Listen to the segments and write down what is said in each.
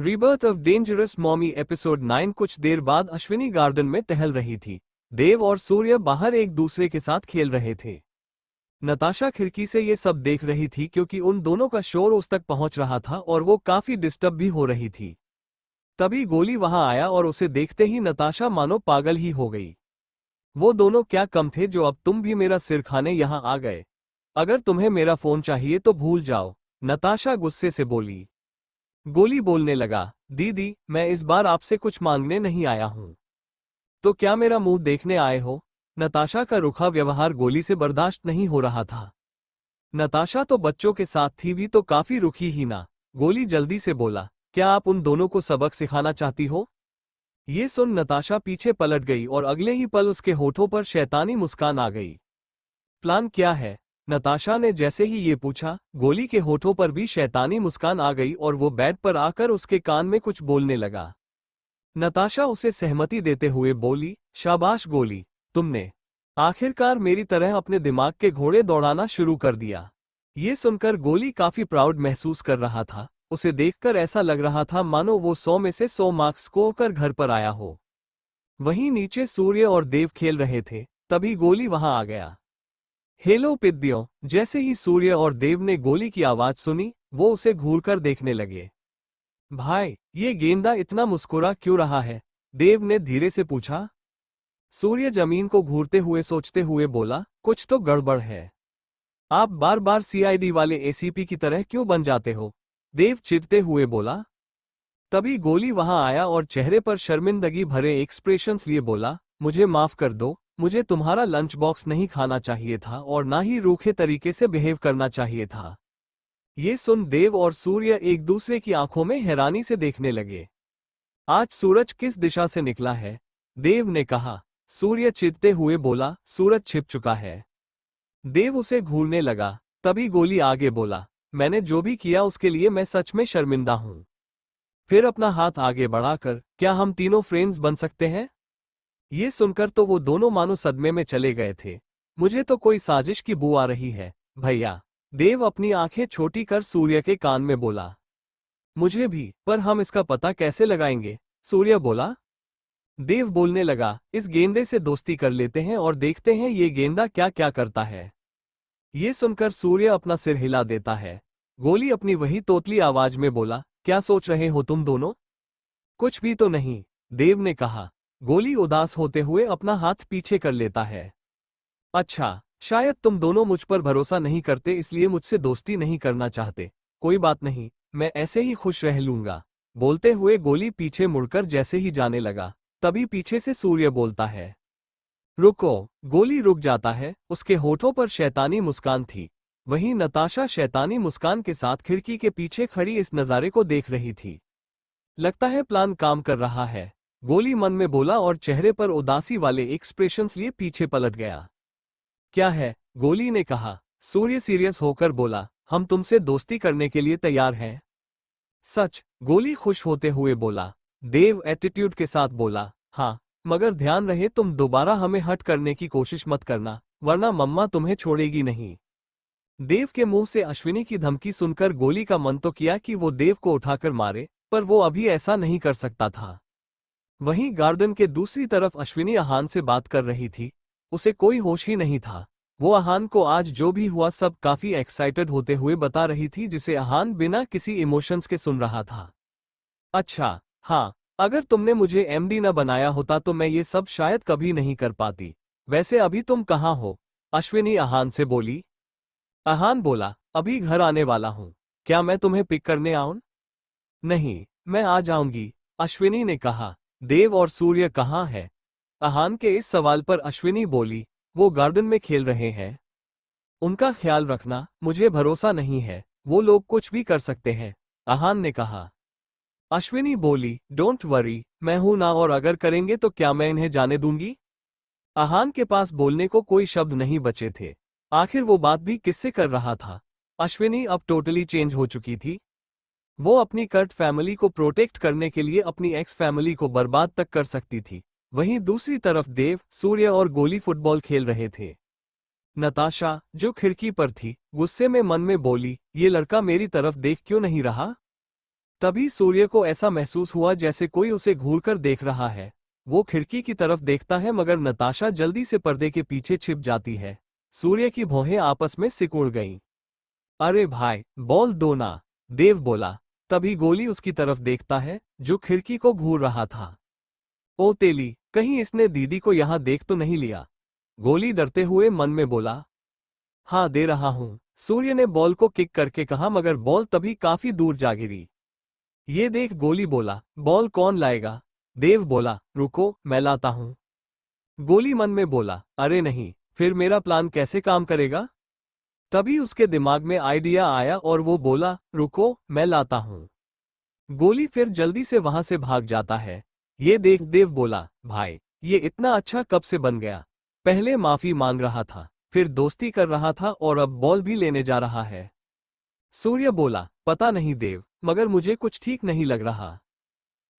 Rebirth of dangerous mommy episode 9। कुछ देर बाद Ashwini garden में टहल रही थी। देव और सूर्य बाहर एक दूसरे के साथ खेल रहे थे। नताशा खिड़की से ये सब देख रही थी क्योंकि उन दोनों का शोर उस तक पहुंच रहा था और वो काफी डिस्टर्ब भी हो रही थी। तभी गोली वहां आया और उसे देखते ही नताशा मानो पागल ही हो गई। वो दोनों क्या कम थे जो अब तुम भी मेरा सिर खाने यहां आ गए। अगर तुम्हें मेरा फोन चाहिए तो भूल जाओ, नताशा गुस्से से बोली। गोली बोलने लगा, दीदी मैं इस बार आपसे कुछ मांगने नहीं आया हूं। तो क्या मेरा मुंह देखने आए हो? नताशा का रूखा व्यवहार गोली से बर्दाश्त नहीं हो रहा था। नताशा तो बच्चों के साथ थी भी तो काफी रुखी ही ना। गोली जल्दी से बोला, क्या आप उन दोनों को सबक सिखाना चाहती हो? ये सुन नताशा पीछे पलट गई और अगले ही पल उसके होठों पर शैतानी मुस्कान आ गई। प्लान क्या है? नताशा ने जैसे ही ये पूछा, गोली के होठों पर भी शैतानी मुस्कान आ गई और वो बेड पर आकर उसके कान में कुछ बोलने लगा। नताशा उसे सहमति देते हुए बोली, शाबाश गोली, तुमने आखिरकार मेरी तरह अपने दिमाग के घोड़े दौड़ाना शुरू कर दिया। ये सुनकर गोली काफी प्राउड महसूस कर रहा था। उसे देखकर ऐसा लग रहा था मानो वो 100 में से 100 मार्क्स स्कोर कर घर पर आया हो। वहीं नीचे सूर्य और देव खेल रहे थे, तभी गोली वहां आ गया। हेलो पिद्दियों। जैसे ही सूर्य और देव ने गोली की आवाज सुनी, वो उसे घूरकर देखने लगे। भाई, ये गेंदा इतना मुस्कुरा क्यों रहा है? देव ने धीरे से पूछा। सूर्य जमीन को घूरते हुए सोचते हुए बोला, कुछ तो गड़बड़ है। आप बार बार सीआईडी वाले एसीपी की तरह क्यों बन जाते हो? देव चिढ़ते हुए बोला। तभी गोली वहां आया और चेहरे पर शर्मिंदगी भरे एक्सप्रेशंस लिए बोला, मुझे माफ कर दो, मुझे तुम्हारा लंच बॉक्स नहीं खाना चाहिए था और ना ही रूखे तरीके से बिहेव करना चाहिए था। ये सुन देव और सूर्य एक दूसरे की आंखों में हैरानी से देखने लगे। आज सूरज किस दिशा से निकला है? देव ने कहा। सूर्य चिढ़ते हुए बोला, सूरज छिप चुका है। देव उसे घूरने लगा। तभी गोली आगे बोला, मैंने जो भी किया उसके लिए मैं सच में शर्मिंदा हूं। फिर अपना हाथ आगे बढ़ाकर, क्या हम तीनों फ्रेंड्स बन सकते हैं? ये सुनकर तो वो दोनों मानो सदमे में चले गए थे। मुझे तो कोई साजिश की बू आ रही है, भैया। देव अपनी आंखें छोटी कर सूर्य के कान में बोला। मुझे भी, पर हम इसका पता कैसे लगाएंगे? सूर्य बोला। देव बोलने लगा, इस गेंदे से दोस्ती कर लेते हैं और देखते हैं ये गेंदा क्या क्या करता है। ये सुनकर सूर्य अपना सिर हिला देता है। गोली अपनी वही तोतली आवाज में बोला, क्या सोच रहे हो तुम दोनों? कुछ भी तो नहीं, देव ने कहा। गोली उदास होते हुए अपना हाथ पीछे कर लेता है। अच्छा, शायद तुम दोनों मुझ पर भरोसा नहीं करते इसलिए मुझसे दोस्ती नहीं करना चाहते। कोई बात नहीं, मैं ऐसे ही खुश रह लूंगा। बोलते हुए गोली पीछे मुड़कर जैसे ही जाने लगा, तभी पीछे से सूर्य बोलता है, रुको। गोली रुक जाता है। उसके होठों पर शैतानी मुस्कान थी। वहीं नताशा शैतानी मुस्कान के साथ खिड़की के पीछे खड़ी इस नज़ारे को देख रही थी। लगता है प्लान काम कर रहा है, गोली मन में बोला और चेहरे पर उदासी वाले एक्सप्रेशंस लिए पीछे पलट गया। क्या है? गोली ने कहा। सूर्य सीरियस होकर बोला, हम तुमसे दोस्ती करने के लिए तैयार हैं। सच? गोली खुश होते हुए बोला। देव एटीट्यूड के साथ बोला, हाँ, मगर ध्यान रहे तुम दोबारा हमें हट करने की कोशिश मत करना, वरना मम्मा तुम्हें छोड़ेगी नहीं। देव के मुंह से अश्विनी की धमकी सुनकर गोली का मन तो किया कि वो देव को उठाकर मारे, पर वो अभी ऐसा नहीं कर सकता था। वहीं गार्डन के दूसरी तरफ अश्विनी आहान से बात कर रही थी। उसे कोई होश ही नहीं था। वो आहान को आज जो भी हुआ सब काफी एक्साइटेड होते हुए बता रही थी, जिसे आहान बिना किसी इमोशंस के सुन रहा था। अच्छा, हाँ, अगर तुमने मुझे एमडी न बनाया होता तो मैं ये सब शायद कभी नहीं कर पाती। वैसे अभी तुम कहाँ हो? अश्विनी आहान से बोली। आहान बोला, अभी घर आने वाला हूँ। क्या मैं तुम्हें पिक करने आऊं? नहीं, मैं आ जाऊंगी, अश्विनी ने कहा। देव और सूर्य कहाँ है? आहान के इस सवाल पर अश्विनी बोली, वो गार्डन में खेल रहे हैं। उनका ख्याल रखना, मुझे भरोसा नहीं है, वो लोग कुछ भी कर सकते हैं, आहान ने कहा। अश्विनी बोली, डोंट वरी, मैं हूं ना, और अगर करेंगे तो क्या मैं इन्हें जाने दूंगी? आहान के पास बोलने को कोई शब्द नहीं बचे थे। आखिर वो बात भी किससे कर रहा था? अश्विनी अब टोटली चेंज हो चुकी थी। वो अपनी कर्ट फैमिली को प्रोटेक्ट करने के लिए अपनी एक्स फैमिली को बर्बाद तक कर सकती थी। वहीं दूसरी तरफ देव, सूर्य और गोली फुटबॉल खेल रहे थे। नताशा, जो खिड़की पर थी, गुस्से में मन में बोली, ये लड़का मेरी तरफ देख क्यों नहीं रहा? तभी सूर्य को ऐसा महसूस हुआ जैसे कोई उसे घूरकर देख रहा है। वो खिड़की की तरफ देखता है मगर नताशा जल्दी से पर्दे के पीछे छिप जाती है। सूर्य की भौहें आपस में सिकुड़ गईं। अरे भाई, बॉल दो ना, देव बोला। तभी गोली उसकी तरफ देखता है, जो खिड़की को घूर रहा था। ओ तेली, कहीं इसने दीदी को यहां देख तो नहीं लिया? गोली डरते हुए मन में बोला। हाँ, दे रहा हूं, सूर्य ने बॉल को किक करके कहा मगर बॉल तभी काफी दूर जा गिरी। ये देख, गोली बोला, बॉल कौन लाएगा? देव बोला, रुको, मैं लाता हूं। गोली मन में बोला, अरे नहीं, फिर मेरा प्लान कैसे काम करेगा? तभी उसके दिमाग में आइडिया आया और वो बोला, रुको, मैं लाता हूं। गोली फिर जल्दी से वहां से भाग जाता है। ये देख देव बोला, भाई, ये इतना अच्छा कब से बन गया? पहले माफी मांग रहा था, फिर दोस्ती कर रहा था और अब बॉल भी लेने जा रहा है। सूर्य बोला, पता नहीं देव, मगर मुझे कुछ ठीक नहीं लग रहा।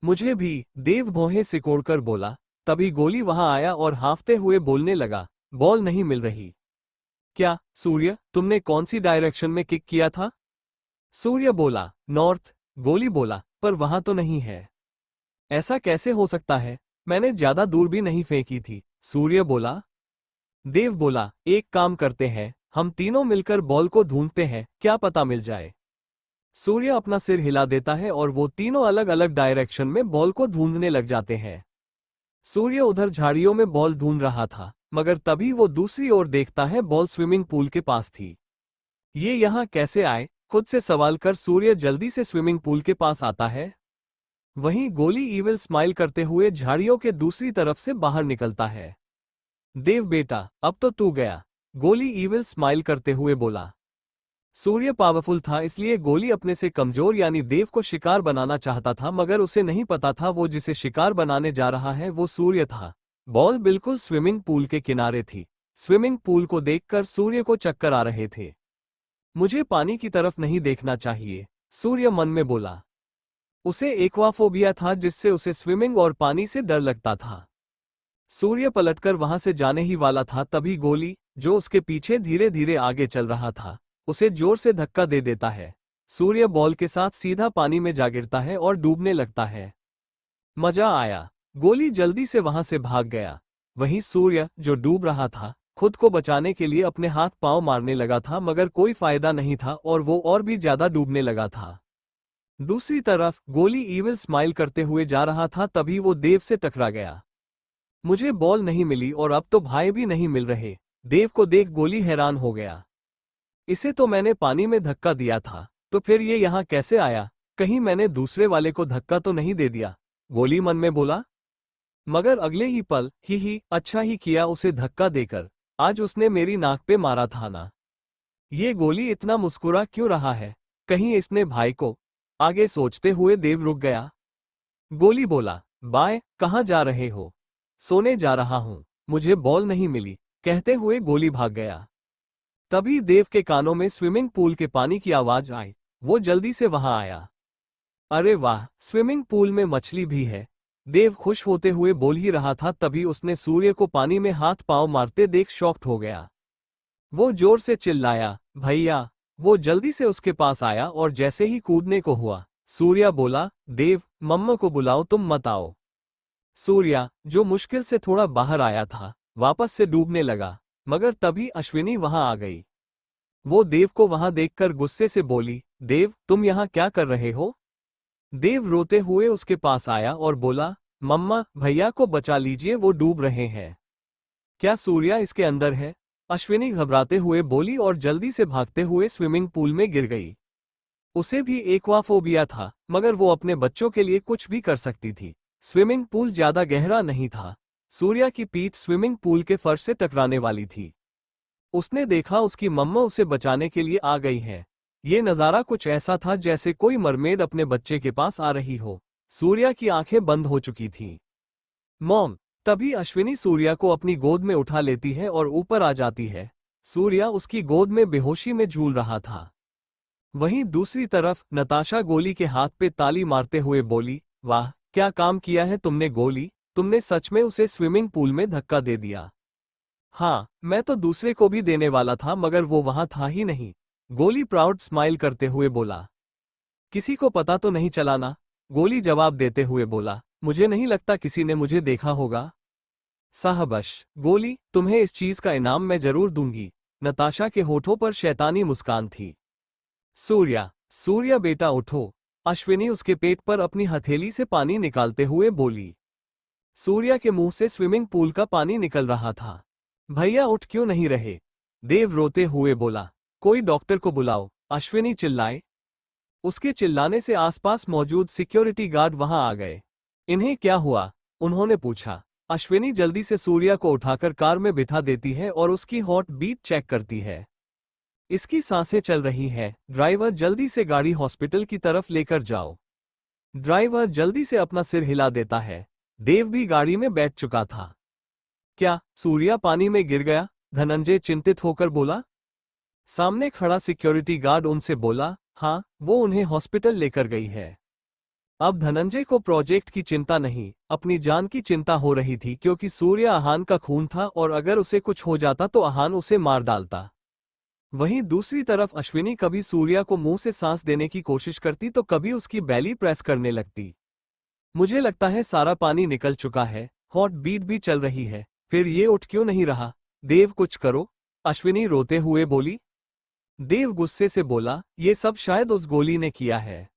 मुझे भी, देव भौहें सिकोड़कर बोला। तभी गोली वहां आया और हांफते हुए बोलने लगा, बॉल नहीं मिल रही। क्या सूर्य, तुमने कौन सी डायरेक्शन में किक किया था? सूर्य बोला, नॉर्थ। गोली बोला, पर वहां तो नहीं है। ऐसा कैसे हो सकता है? मैंने ज्यादा दूर भी नहीं फेंकी थी। सूर्य बोला। देव बोला, एक काम करते हैं, हम तीनों मिलकर बॉल को ढूंढते हैं, क्या पता मिल जाए। सूर्य अपना सिर हिला देता है और वो तीनों अलग अलग डायरेक्शन में बॉल को ढूंढने लग जाते हैं। सूर्य उधर झाड़ियों में बॉल ढूंढ रहा था, मगर तभी वो दूसरी ओर देखता है, बॉल स्विमिंग पूल के पास थी। ये यहाँ कैसे आए? खुद से सवाल कर सूर्य जल्दी से स्विमिंग पूल के पास आता है। वहीं गोली ईविल स्माइल करते हुए झाड़ियों के दूसरी तरफ से बाहर निकलता है। देव बेटा, अब तो तू गया, गोली ईविल स्माइल करते हुए बोला। सूर्य पावरफुल था, इसलिए गोली अपने से कमजोर यानी देव को शिकार बनाना चाहता था, मगर उसे नहीं पता था वो जिसे शिकार बनाने जा रहा है वो सूर्य था। बॉल बिल्कुल स्विमिंग पूल के किनारे थी। स्विमिंग पूल को देखकर सूर्य को चक्कर आ रहे थे। मुझे पानी की तरफ नहीं देखना चाहिए, सूर्य मन में बोला। उसे एक्वाफोबिया था, जिससे उसे स्विमिंग और पानी से डर लगता था। सूर्य पलटकर वहां से जाने ही वाला था, तभी गोली, जो उसके पीछे धीरे धीरे आगे चल रहा था, उसे जोर से धक्का दे देता है। सूर्य बॉल के साथ सीधा पानी में जा गिरता है और डूबने लगता है। मजा आया। गोली जल्दी से वहां से भाग गया। वहीं सूर्य, जो डूब रहा था, खुद को बचाने के लिए अपने हाथ पांव मारने लगा था, मगर कोई फायदा नहीं था और वो और भी ज्यादा डूबने लगा था। दूसरी तरफ गोली ईविल स्माइल करते हुए जा रहा था, तभी वो देव से टकरा गया। मुझे बॉल नहीं मिली और अब तो भाई भी नहीं मिल रहे। देव को देख गोली हैरान हो गया। इसे तो मैंने पानी में धक्का दिया था, तो फिर ये यहाँ कैसे आया? कहीं मैंने दूसरे वाले को धक्का तो नहीं दे दिया? गोली मन में बोला। मगर अगले ही पल, ही अच्छा ही किया उसे धक्का देकर, आज उसने मेरी नाक पे मारा था ना। ये गोली इतना मुस्कुरा क्यों रहा है? कहीं इसने भाई को? आगे सोचते हुए देव रुक गया। गोली बोला, बाय, कहाँ जा रहे हो? सोने जा रहा हूं, मुझे बॉल नहीं मिली, कहते हुए गोली भाग गया। तभी देव के कानों में स्विमिंग पूल के पानी की आवाज आई। वो जल्दी से वहां आया। अरे वाह, स्विमिंग पूल में मछली भी है। देव खुश होते हुए बोल ही रहा था, तभी उसने सूर्य को पानी में हाथ पांव मारते देख शॉक्ड हो गया। वो जोर से चिल्लाया, भैया। वो जल्दी से उसके पास आया और जैसे ही कूदने को हुआ, सूर्या बोला, देव, मम्मा को बुलाओ, तुम मत आओ। सूर्या, जो मुश्किल से थोड़ा बाहर आया था, वापस से डूबने लगा, मगर तभी अश्विनी वहां आ गई। वो देव को वहां देखकर गुस्से से बोली, देव, तुम यहाँ क्या कर रहे हो? देव रोते हुए उसके पास आया और बोला, मम्मा, भैया को बचा लीजिए, वो डूब रहे हैं। क्या सूर्या इसके अंदर है? अश्विनी घबराते हुए बोली और जल्दी से भागते हुए स्विमिंग पूल में गिर गई। उसे भी एक्वाफोबिया था, मगर वो अपने बच्चों के लिए कुछ भी कर सकती थी। स्विमिंग पूल ज्यादा गहरा नहीं था। सूर्या की पीठ स्विमिंग पूल के फर्श से टकराने वाली थी। उसने देखा उसकी मम्मा उसे बचाने के लिए आ गई है। ये नज़ारा कुछ ऐसा था जैसे कोई मरमेड अपने बच्चे के पास आ रही हो। सूर्या की आंखें बंद हो चुकी थीं। मॉम। तभी अश्विनी सूर्या को अपनी गोद में उठा लेती है और ऊपर आ जाती है। सूर्या उसकी गोद में बेहोशी में झूल रहा था। वहीं दूसरी तरफ नताशा गोली के हाथ पे ताली मारते हुए बोली, वाह, क्या काम किया है तुमने गोली, तुमने सच में उसे स्विमिंग पूल में धक्का दे दिया। हाँ, मैं तो दूसरे को भी देने वाला था, मगर वो वहां था ही नहीं। गोली प्राउड स्माइल करते हुए बोला। किसी को पता तो नहीं चला ना? गोली जवाब देते हुए बोला, मुझे नहीं लगता किसी ने मुझे देखा होगा। साहबश, गोली, तुम्हें इस चीज का इनाम मैं जरूर दूंगी। नताशा के होठों पर शैतानी मुस्कान थी। सूर्या बेटा उठो। अश्विनी उसके पेट पर अपनी हथेली से पानी निकालते हुए बोली। सूर्या के मुंह से स्विमिंग पूल का पानी निकल रहा था। भैया उठ क्यों नहीं रहे? देव रोते हुए बोला। कोई डॉक्टर को बुलाओ, अश्विनी चिल्लाए। उसके चिल्लाने से आसपास मौजूद सिक्योरिटी गार्ड वहां आ गए। इन्हें क्या हुआ? उन्होंने पूछा। अश्विनी जल्दी से सूर्या को उठाकर कार में बिठा देती है और उसकी हॉट बीट चेक करती है। इसकी सांसें चल रही है। ड्राइवर जल्दी से गाड़ी हॉस्पिटल की तरफ लेकर जाओ। ड्राइवर जल्दी से अपना सिर हिला देता है। देव भी गाड़ी में बैठ चुका था। क्या सूर्या पानी में गिर गया? धनंजय चिंतित होकर बोला। सामने खड़ा सिक्योरिटी गार्ड उनसे बोला, हाँ, वो उन्हें हॉस्पिटल लेकर गई है। अब धनंजय को प्रोजेक्ट की चिंता नहीं, अपनी जान की चिंता हो रही थी, क्योंकि सूर्या आहान का खून था और अगर उसे कुछ हो जाता तो आहान उसे मार डालता। वहीं दूसरी तरफ अश्विनी कभी सूर्या को मुंह से सांस देने की कोशिश करती तो कभी उसकी बैली प्रेस करने लगती। मुझे लगता है सारा पानी निकल चुका है, हॉट बीट भी चल रही है, फिर ये उठ क्यों नहीं रहा? देव कुछ करो, अश्विनी रोते हुए बोली। देव गुस्से से बोला, ये सब शायद उस गोली ने किया है।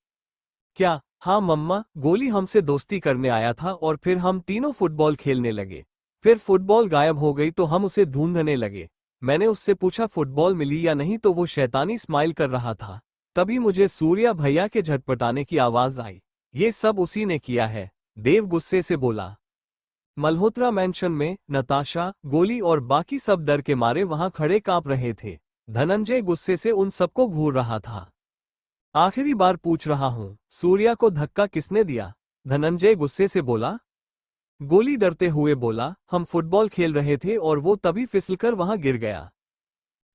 क्या? हाँ मम्मा, गोली हमसे दोस्ती करने आया था और फिर हम तीनों फुटबॉल खेलने लगे। फिर फुटबॉल गायब हो गई तो हम उसे ढूंढने लगे। मैंने उससे पूछा फुटबॉल मिली या नहीं तो वो शैतानी स्माइल कर रहा था। तभी मुझे सूर्या भैया के झटपटाने की आवाज आई। ये सब उसी ने किया है, देव गुस्से से बोला। मल्होत्रा मैंशन में नताशा, गोली और बाकी सब डर के मारे वहां खड़े कांप रहे थे। धनंजय गुस्से से उन सबको घूर रहा था। आखिरी बार पूछ रहा हूं, सूर्या को धक्का किसने दिया? धनंजय गुस्से से बोला। गोली डरते हुए बोला, हम फुटबॉल खेल रहे थे और वो तभी फिसलकर वहां गिर गया।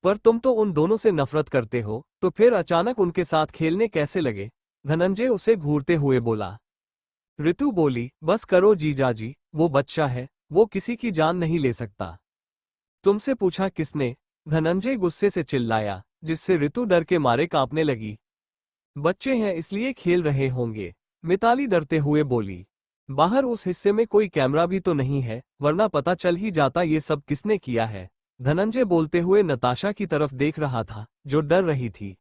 पर तुम तो उन दोनों से नफरत करते हो, तो फिर अचानक उनके साथ खेलने कैसे लगे? धनंजय उसे घूरते हुए बोला। ऋतु बोली, बस करो जीजाजी, वो बच्चा है, वो किसी की जान नहीं ले सकता। तुमसे पूछा किसने? धनंजय गुस्से से चिल्लाया, जिससे ऋतु डर के मारे कांपने लगी। बच्चे हैं इसलिए खेल रहे होंगे, मिताली डरते हुए बोली। बाहर उस हिस्से में कोई कैमरा भी तो नहीं है, वरना पता चल ही जाता ये सब किसने किया है। धनंजय बोलते हुए नताशा की तरफ देख रहा था, जो डर रही थी।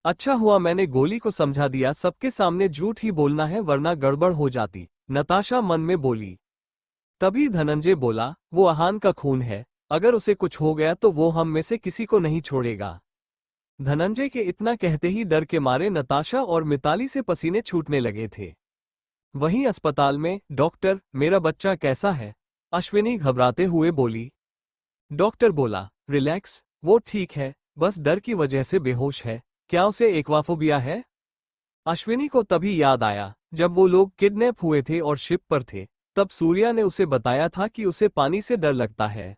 अच्छा हुआ मैंने गोली को समझा दिया, सबके सामने झूठ ही बोलना है वरना गड़बड़ हो जाती, नताशा मन में बोली। तभी धनंजय बोला, वो आहान का खून है, अगर उसे कुछ हो गया तो वो हम में से किसी को नहीं छोड़ेगा। धनंजय के इतना कहते ही डर के मारे नताशा और मिताली से पसीने छूटने लगे थे। वहीं अस्पताल में, डॉक्टर, मेरा बच्चा कैसा है? अश्विनी घबराते हुए बोली। डॉक्टर बोला, रिलैक्स, वो ठीक है, बस डर की वजह से बेहोश है। क्या उसे एक्वाफोबिया है? अश्विनी को तभी याद आया, जब वो लोग किडनैप हुए थे और शिप पर थे, तब सूर्या ने उसे बताया था कि उसे पानी से डर लगता है।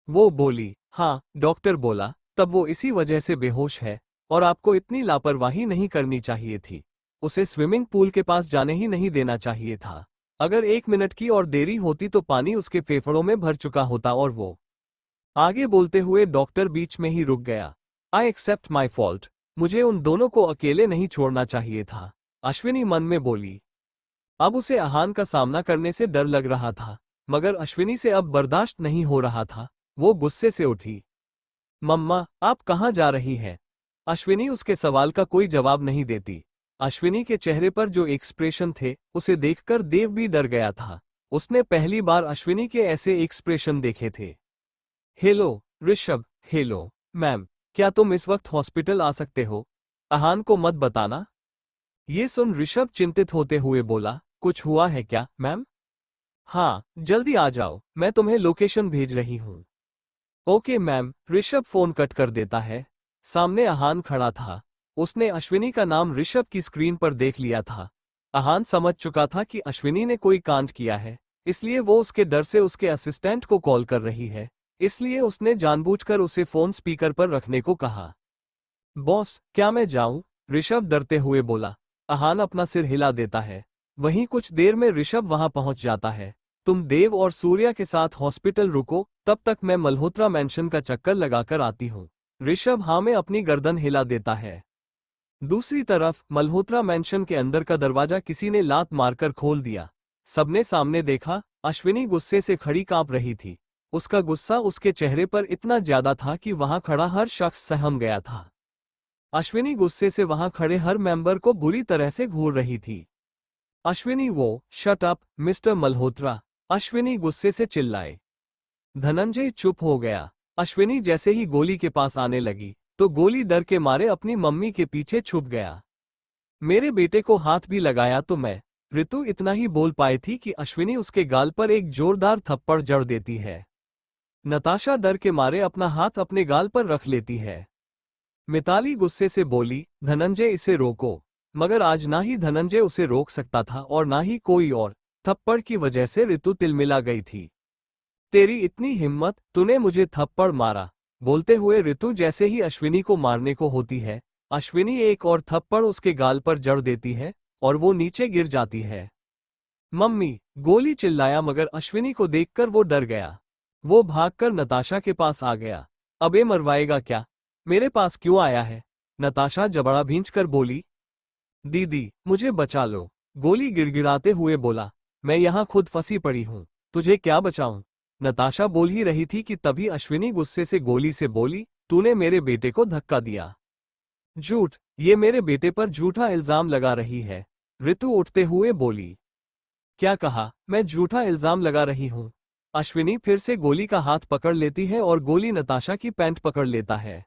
वो बोली, हाँ, डॉक्टर बोला, तब वो इसी वजह से बेहोश है, और आपको इतनी लापरवाही नहीं करनी चाहिए थी। उसे स्विमिंग पूल के पास जाने ही नहीं देना चाहिए था। अगर 1 मिनट की और देरी होती तो पानी उसके फेफड़ों में भर चुका होता और वो आगे बोलते हुए डॉक्टर बीच में ही रुक गया। आई एक्सेप्ट माई फॉल्ट, मुझे उन दोनों को अकेले नहीं छोड़ना चाहिए था, अश्विनी मन में बोली। अब उसे आहान का सामना करने से डर लग रहा था, मगर अश्विनी से अब बर्दाश्त नहीं हो रहा था। वो गुस्से से उठी। मम्मा, आप कहाँ जा रही हैं? अश्विनी उसके सवाल का कोई जवाब नहीं देती। अश्विनी के चेहरे पर जो एक्सप्रेशन थे, उसे देखकर देव भी डर गया था। उसने पहली बार अश्विनी के ऐसे एक्सप्रेशन देखे थे। हेलो ऋषभ। हेलो मैम, क्या तुम इस वक्त हॉस्पिटल आ सकते हो? आहान को मत बताना। ये सुन ऋषभ चिंतित होते हुए बोला, कुछ हुआ है क्या मैम? हाँ, जल्दी आ जाओ, मैं तुम्हें लोकेशन भेज रही हूँ। Okay ma'am. Rishabh phone cut कर देता है। सामने आहान खड़ा था। उसने अश्विनी का नाम ऋषभ की स्क्रीन पर देख लिया था। आहान समझ चुका था कि अश्विनी ने कोई कांड किया है, इसलिए वो उसके डर से उसके असिस्टेंट को कॉल कर रही है, इसलिए उसने जानबूझकर उसे फोन स्पीकर पर रखने को कहा। बॉस, क्या मैं जाऊं? ऋषभ डरते हुए बोला। आहान अपना सिर हिला देता है। वहीं कुछ देर में ऋषभ वहां पहुंच जाता है। तुम देव और सूर्या के साथ हॉस्पिटल रुको, तब तक मैं मल्होत्रा मैंशन का चक्कर लगाकर आती हूँ। ऋषभ हाँ में अपनी गर्दन हिला देता है। दूसरी तरफ मल्होत्रा मैंशन के अंदर का दरवाजा किसी ने लात मारकर खोल दिया। सबने सामने देखा, अश्विनी गुस्से से खड़ी कांप रही थी। उसका गुस्सा उसके चेहरे पर इतना ज्यादा था कि वहां खड़ा हर शख्स सहम गया था। अश्विनी गुस्से से वहां खड़े हर मेंबर को बुरी तरह से घूर रही थी। अश्विनी वो, shut up mister Malhotra, Ashwini गुस्से से चिल्लाए। धनंजय चुप हो गया। अश्विनी जैसे ही गोली के पास आने लगी तो गोली डर के मारे अपनी मम्मी के पीछे छुप गया। मेरे बेटे को हाथ भी लगाया तो मैं, ऋतु इतना ही बोल पाई थी कि अश्विनी उसके गाल पर एक जोरदार थप्पड़ जड़ देती है। नताशा डर के मारे अपना हाथ अपने गाल पर रख लेती है। मिताली गुस्से से बोली, धनंजय इसे रोको। मगर आज ना ही धनंजय उसे रोक सकता था और ना ही कोई और। थप्पड़ की वजह से ऋतु तिलमिला गई थी। तेरी इतनी हिम्मत, तूने मुझे थप्पड़ मारा। बोलते हुए ऋतु जैसे ही अश्विनी को मारने को होती है, अश्विनी एक और थप्पड़ उसके गाल पर जड़ देती है और वो नीचे गिर जाती है। मम्मी, गोली चिल्लाया मगर अश्विनी को देखकर वो डर गया। वो भागकर नताशा के पास आ गया। अबे मरवाएगा क्या? मेरे पास क्यों आया है? नताशा जबड़ा भींचकर बोली। दीदी, मुझे बचा लो, गोली गिड़गिड़ाते हुए बोला। मैं यहाँ खुद फंसी पड़ी हूँ, तुझे क्या बचाऊं? नताशा बोल ही रही थी कि तभी अश्विनी गुस्से से गोली से बोली, तूने मेरे बेटे को धक्का दिया। झूठ, ये मेरे बेटे पर झूठा इल्जाम लगा रही है। ऋतु उठते हुए बोली। क्या कहा? मैं झूठा इल्जाम लगा रही हूँ? अश्विनी फिर से गोली का हाथ पकड़ लेती है और गोली नताशा की पैंट पकड़ लेता है।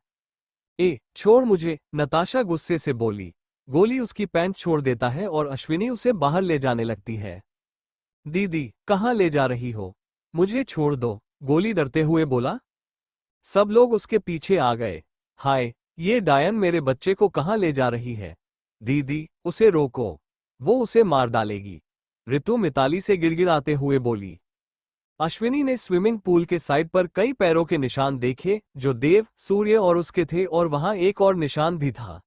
छोड़ मुझे, नताशा गुस्से से बोली। गोली उसकी पैंट छोड़ देता है और अश्विनी उसे बाहर ले जाने लगती है। दीदी, कहाँ ले जा रही हो? मुझे छोड़ दो, गोली डरते हुए बोला। सब लोग उसके पीछे आ गए। हाय, ये डायन मेरे बच्चे को कहाँ ले जा रही है? दीदी, उसे रोको, वो उसे मार डालेगी। ऋतु मिताली से गिड़गिड़ाते हुए बोली। अश्विनी ने स्विमिंग पूल के साइड पर कई पैरों के निशान देखे जो देव, सूर्य और उसके थे और वहां एक और निशान भी था।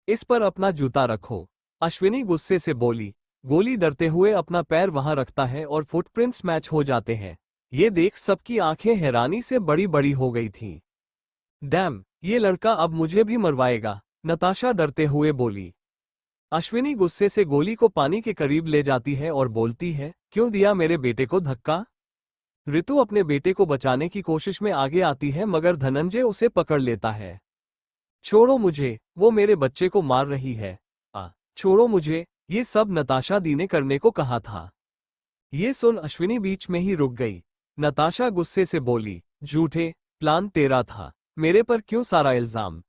इस पर अपना जूता रखो, अश्विनी गुस्से से बोली। गोली डरते हुए अपना पैर वहां रखता है और फुटप्रिंट्स मैच हो जाते हैं। ये देख सबकी आंखें हैरानी से बड़ी बड़ी हो गई थीं। डैम, ये लड़का अब मुझे भी मरवाएगा, नताशा डरते हुए बोली। अश्विनी गुस्से से गोली को पानी के करीब ले जाती है और बोलती है, क्यों दिया मेरे बेटे को धक्का? ऋतु अपने बेटे को बचाने की कोशिश में आगे आती है मगर धनंजय उसे पकड़ लेता है। छोड़ो मुझे, वो मेरे बच्चे को मार रही है। छोड़ो मुझे, ये सब नताशा दी ने करने को कहा था। ये सुन अश्विनी बीच में ही रुक गई। नताशा गुस्से से बोली, झूठे, प्लान तेरा था, मेरे पर क्यों सारा इल्जाम?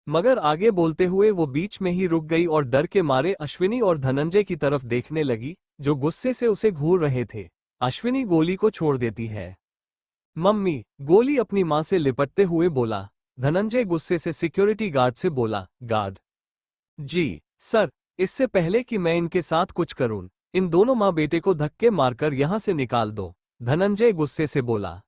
मगर आगे बोलते हुए वो बीच में ही रुक गई और डर के मारे अश्विनी और धनंजय की तरफ देखने लगी, जो गुस्से से उसे घूर रहे थे। अश्विनी गोली को छोड़ देती है। मम्मी, गोली अपनी मां से लिपटते हुए बोला। धनंजय गुस्से से सिक्योरिटी गार्ड से बोला, गार्ड जी सर, इससे पहले कि मैं इनके साथ कुछ करूं, इन दोनों माँ बेटे को धक्के मारकर यहां से निकाल दो, धनंजय गुस्से से बोला।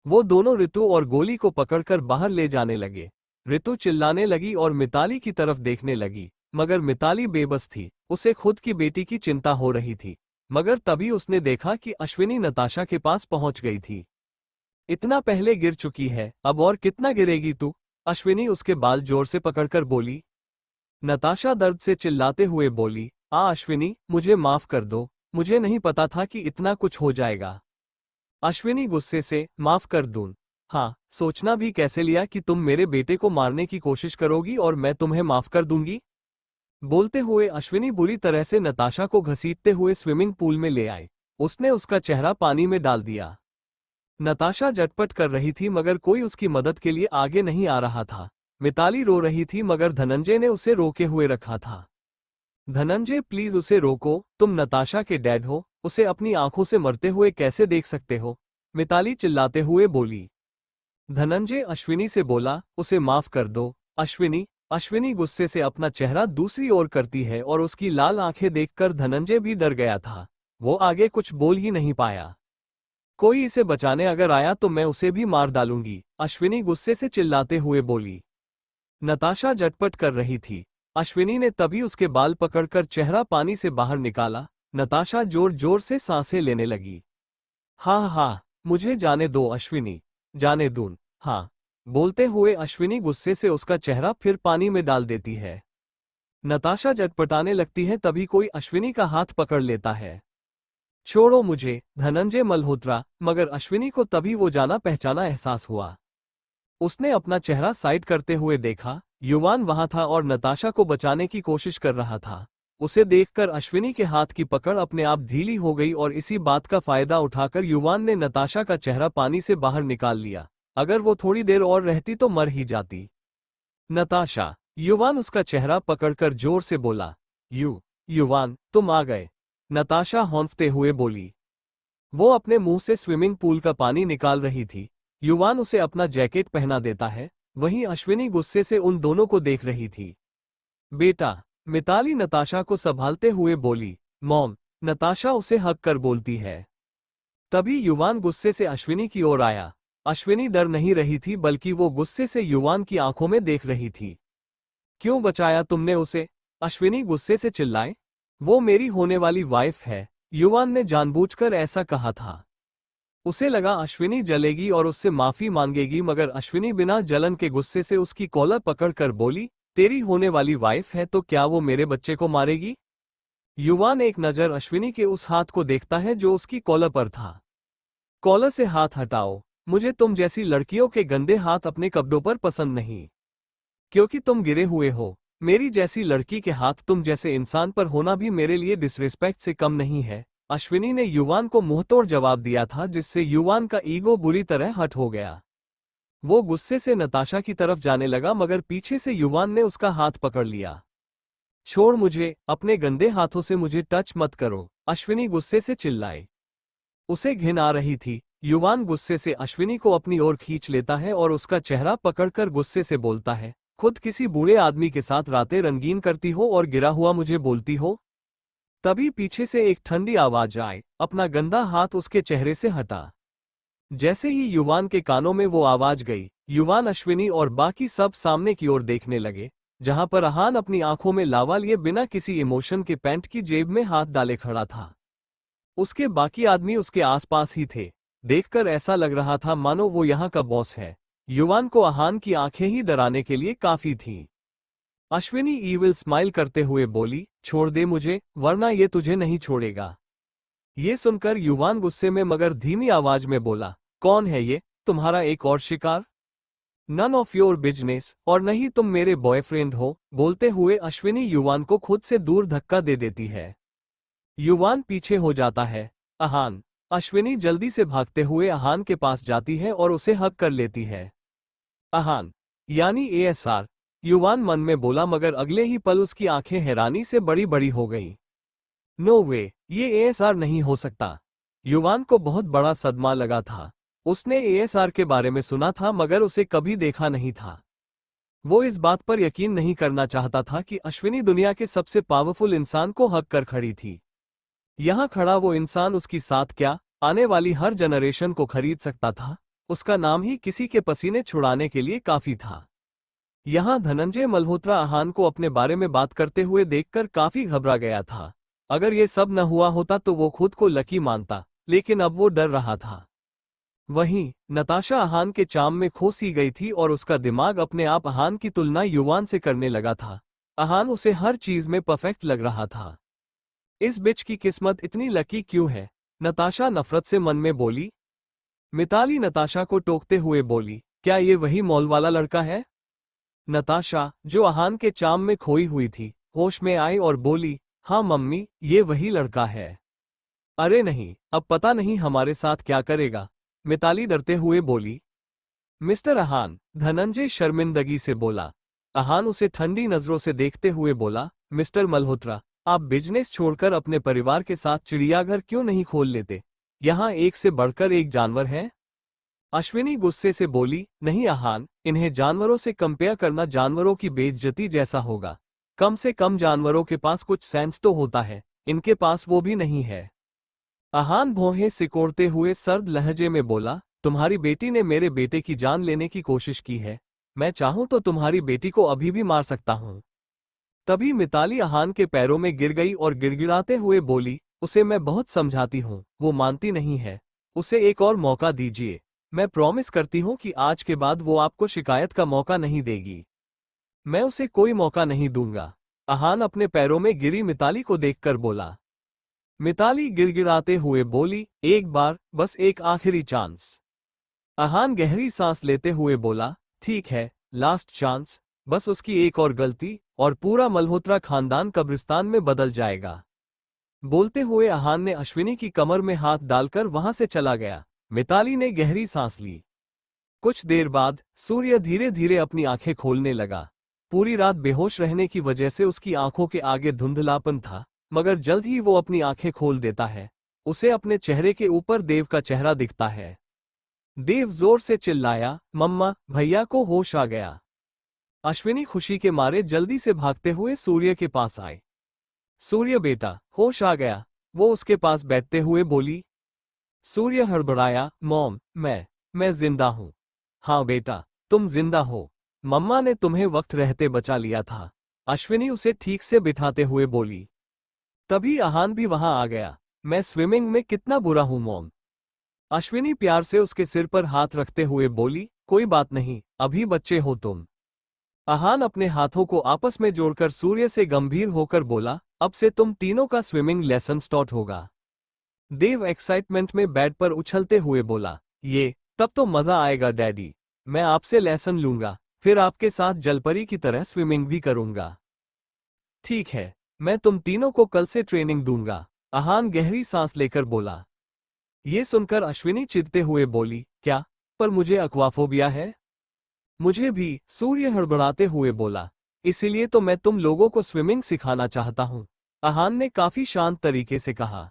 वो दोनों ऋतु और गोली को पकड़कर बाहर ले जाने लगे। ऋतु चिल्लाने लगी और मिताली की तरफ देखने लगी, मगर मिताली बेबस थी, उसे खुद की बेटी की चिंता हो रही थी। मगर तभी उसने देखा कि अश्विनी नताशा के पास पहुंच गई थी। इतना पहले गिर चुकी है, अब और कितना गिरेगी तू? अश्विनी उसके बाल जोर से पकड़कर बोली। नताशा दर्द से चिल्लाते हुए बोली, अश्विनी, मुझे माफ कर दो, मुझे नहीं पता था कि इतना कुछ हो जाएगा। अश्विनी गुस्से से, माफ कर दूं? हाँ, सोचना भी कैसे लिया कि तुम मेरे बेटे को मारने की कोशिश करोगी और मैं तुम्हें माफ कर दूंगी? बोलते हुए अश्विनी बुरी तरह से नताशा को घसीटते हुए स्विमिंग पूल में ले आई। उसने उसका चेहरा पानी में डाल दिया। नताशा झटपट कर रही थी मगर कोई उसकी मदद के लिए आगे नहीं आ रहा था। मिताली रो रही थी मगर धनंजय ने उसे रोके हुए रखा था। धनंजय, प्लीज उसे रोको, तुम नताशा के डैड हो, उसे अपनी आंखों से मरते हुए कैसे देख सकते हो? मिताली चिल्लाते हुए बोली। धनंजय अश्विनी से बोला, उसे माफ कर दो, अश्विनी। अश्विनी गुस्से से अपना चेहरा दूसरी ओर करती है और उसकी लाल आंखें देखकर धनंजय भी डर गया था। वो आगे कुछ बोल ही नहीं पाया। कोई इसे बचाने अगर आया तो मैं उसे भी मार डालूंगी, अश्विनी गुस्से से चिल्लाते हुए बोली। नताशा झटपट कर रही थी। अश्विनी ने तभी उसके बाल पकड़कर चेहरा पानी से बाहर निकाला। नताशा जोर जोर से सांसें लेने लगी। हाँ हाँ, मुझे जाने दो अश्विनी, जाने दूं। हाँ, बोलते हुए अश्विनी गुस्से से उसका चेहरा फिर पानी में डाल देती है। नताशा झटपटाने लगती है, तभी कोई अश्विनी का हाथ पकड़ लेता है। छोड़ो मुझे, धनंजय मल्होत्रा। मगर अश्विनी को तभी वो जाना पहचाना एहसास हुआ। उसने अपना चेहरा साइड करते हुए देखा, युवान वहां था और नताशा को बचाने की कोशिश कर रहा था। उसे देखकर अश्विनी के हाथ की पकड़ अपने आप ढीली हो गई और इसी बात का फायदा उठाकर युवान ने नताशा का चेहरा पानी से बाहर निकाल लिया। अगर वो थोड़ी देर और रहती तो मर ही जाती। नताशा, युवान उसका चेहरा पकड़कर जोर से बोला। युवान, तुम आ गए। नताशा हौंफते हुए बोली। वो अपने मुंह से स्विमिंग पूल का पानी निकाल रही थी। युवान उसे अपना जैकेट पहना देता है। वहीं अश्विनी गुस्से से उन दोनों को देख रही थी। बेटा, मिताली नताशा को संभालते हुए बोली। मॉम, नताशा उसे हक कर बोलती है। तभी युवान गुस्से से अश्विनी की ओर आया। अश्विनी डर नहीं रही थी, बल्कि वो गुस्से से युवान की आंखों में देख रही थी। क्यों बचाया तुमने उसे? अश्विनी गुस्से से चिल्लाए। वो मेरी होने वाली वाइफ है। युवान ने जानबूझकर ऐसा कहा था। उसे लगा अश्विनी जलेगी और उससे माफी मांगेगी, मगर अश्विनी बिना जलन के गुस्से से उसकी कॉलर पकड़कर बोली, तेरी होने वाली वाइफ है तो क्या वो मेरे बच्चे को मारेगी? युवान एक नजर अश्विनी के उस हाथ को देखता है जो उसकी कॉलर पर था। कॉलर से हाथ हटाओ। मुझे तुम जैसी लड़कियों के गंदे हाथ अपने कपड़ों पर पसंद नहीं। क्योंकि तुम गिरे हुए हो। मेरी जैसी लड़की के हाथ तुम जैसे इंसान पर होना भी मेरे लिए डिसरिस्पेक्ट से कम नहीं है। अश्विनी ने युवान को मुंहतोड़ जवाब दिया था, जिससे युवान का ईगो बुरी तरह हर्ट हो गया। वो गुस्से से नताशा की तरफ जाने लगा, मगर पीछे से युवान ने उसका हाथ पकड़ लिया। छोड़ मुझे, अपने गंदे हाथों से मुझे टच मत करो, अश्विनी गुस्से से चिल्लाई। उसे घिन आ रही थी। युवान गुस्से से अश्विनी को अपनी ओर खींच लेता है और उसका चेहरा पकड़कर गुस्से से बोलता है, खुद किसी बूढ़े आदमी के साथ रातें रंगीन करती हो और गिरा हुआ मुझे बोलती हो? तभी पीछे से एक ठंडी आवाज आए, अपना गंदा हाथ उसके चेहरे से हटा। जैसे ही युवान के कानों में वो आवाज गई, युवान अश्विनी और बाकी सब सामने की ओर देखने लगे, जहां पर अहान अपनी आंखों में लावा लिए बिना किसी इमोशन के पैंट की जेब में हाथ डाले खड़ा था। उसके बाकी आदमी उसके आसपास ही थे। देखकर ऐसा लग रहा था मानो वो यहाँ का बॉस है। युवान को अहान की आंखें ही डराने के लिए काफी थीं। अश्विनी ईविल स्माइल करते हुए बोली, छोड़ दे मुझे, वरना ये तुझे नहीं छोड़ेगा। ये सुनकर युवान गुस्से में मगर धीमी आवाज में बोला, कौन है ये, तुम्हारा एक और शिकार? नन ऑफ योर बिजनेस, और नहीं तुम मेरे बॉयफ्रेंड हो। बोलते हुए अश्विनी युवान को खुद से दूर धक्का दे देती है। युवान पीछे हो जाता है। अहान। अश्विनी जल्दी से भागते हुए अहान के पास जाती है और उसे हक कर लेती है। अहान, यानी एएसआर, युवान मन में बोला, मगर अगले ही पल उसकी आंखें हैरानी से बड़ी बड़ी हो गईं। नो वे, ये एएसआर नहीं हो सकता। युवान को बहुत बड़ा सदमा लगा था। उसने एएसआर के बारे में सुना था, मगर उसे कभी देखा नहीं था। वो इस बात पर यकीन नहीं करना चाहता था कि अश्विनी दुनिया के सबसे पावरफुल इंसान को हक कर खड़ी थी। यहाँ खड़ा वो इंसान उसकी साथ क्या, आने वाली हर जनरेशन को खरीद सकता था। उसका नाम ही किसी के पसीने छुड़ाने के लिए काफी था। यहाँ धनंजय मल्होत्रा अहान को अपने बारे में बात करते हुए देखकर काफी घबरा गया था। अगर ये सब न हुआ होता तो वो खुद को लकी मानता, लेकिन अब वो डर रहा था। वहीं नताशा अहान के चाम में खो सी गई थी और उसका दिमाग अपने आप अहान की तुलना युवान से करने लगा था। अहान उसे हर चीज में परफेक्ट लग रहा था। इस बिच की किस्मत इतनी लकी क्यों है? नताशा नफरत से मन में बोली। मिताली नताशा को टोकते हुए बोली, क्या ये वही मॉल वाला लड़का है? नताशा, जो अहान के चाम में खोई हुई थी, होश में आई और बोली, हाँ मम्मी, ये वही लड़का है। अरे नहीं, अब पता नहीं हमारे साथ क्या करेगा, मिताली डरते हुए बोली। मिस्टर अहान, धनंजय शर्मिंदगी से बोला। अहान उसे ठंडी नजरों से देखते हुए बोला, मिस्टर मल्होत्रा, आप बिजनेस छोड़कर अपने परिवार के साथ चिड़ियाघर क्यों नहीं खोल लेते? यहाँ एक से बढ़कर एक जानवर है। अश्विनी गुस्से से बोली, नहीं अहान, इन्हें जानवरों से कंपेयर करना जानवरों की बेइज्जती जैसा होगा। कम से कम जानवरों के पास कुछ सेंस तो होता है, इनके पास वो भी नहीं है। अहान भौहें सिकोड़ते हुए सर्द लहजे में बोला, तुम्हारी बेटी ने मेरे बेटे की जान लेने की कोशिश की है। मैं चाहूं तो तुम्हारी बेटी को अभी भी मार सकता हूं। तभी मिताली अहान के पैरों में गिर गई और गिड़गिड़ाते हुए बोली, उसे मैं बहुत समझाती हूं, वो मानती नहीं है। उसे एक और मौका दीजिए। मैं प्रॉमिस करती हूं कि आज के बाद वो आपको शिकायत का मौका नहीं देगी। मैं उसे कोई मौका नहीं दूंगा। आहान अपने पैरों में गिरी मिताली को देखकर बोला। मिताली गिड़गिड़ाते हुए बोली, एक बार, बस एक आखिरी चांस। आहान गहरी सांस लेते हुए बोला, ठीक है, लास्ट चांस, बस उसकी एक और गलती और पूरा मल्होत्रा खानदान कब्रिस्तान में बदल जाएगा। बोलते हुए आहान ने अश्विनी की कमर में हाथ डालकर वहां से चला गया। मिताली ने गहरी सांस ली। कुछ देर बाद सूर्य धीरे धीरे अपनी आंखें खोलने लगा। पूरी रात बेहोश रहने की वजह से उसकी आंखों के आगे धुंधलापन था, मगर जल्द ही वो अपनी आंखें खोल देता है। उसे अपने चेहरे के ऊपर देव का चेहरा दिखता है। देव जोर से चिल्लाया, मम्मा, भैया को होश आ गया। अश्विनी खुशी के मारे जल्दी से भागते हुए सूर्य के पास आए। सूर्य बेटा, होश आ गया, वो उसके पास बैठते हुए बोली। सूर्य हड़बड़ाया, मॉम, मैं जिंदा हूं। हाँ बेटा, तुम जिंदा हो। मम्मा ने तुम्हें वक्त रहते बचा लिया था। अश्विनी उसे ठीक से बिठाते हुए बोली। तभी आहान भी वहां आ गया। मैं स्विमिंग में कितना बुरा हूं मॉम। अश्विनी प्यार से उसके सिर पर हाथ रखते हुए बोली, कोई बात नहीं, अभी बच्चे हो तुम। आहान अपने हाथों को आपस में जोड़कर सूर्य से गंभीर होकर बोला, अब से तुम तीनों का स्विमिंग लेसन स्टार्ट होगा। देव एक्साइटमेंट में बेड पर उछलते हुए बोला, ये, तब तो मजा आएगा डैडी। मैं आपसे लेसन लूंगा, फिर आपके साथ जलपरी की तरह स्विमिंग भी करूंगा। ठीक है, मैं तुम तीनों को कल से ट्रेनिंग दूंगा। आहान गहरी सांस लेकर बोला। ये सुनकर अश्विनी चिढ़ते हुए बोली, क्या, पर मुझे अक्वाफोबिया है। मुझे भी, सूर्य हड़बड़ाते हुए बोला। इसीलिए तो मैं तुम लोगों को स्विमिंग सिखाना चाहता हूं, आहान ने काफी शांत तरीके से कहा।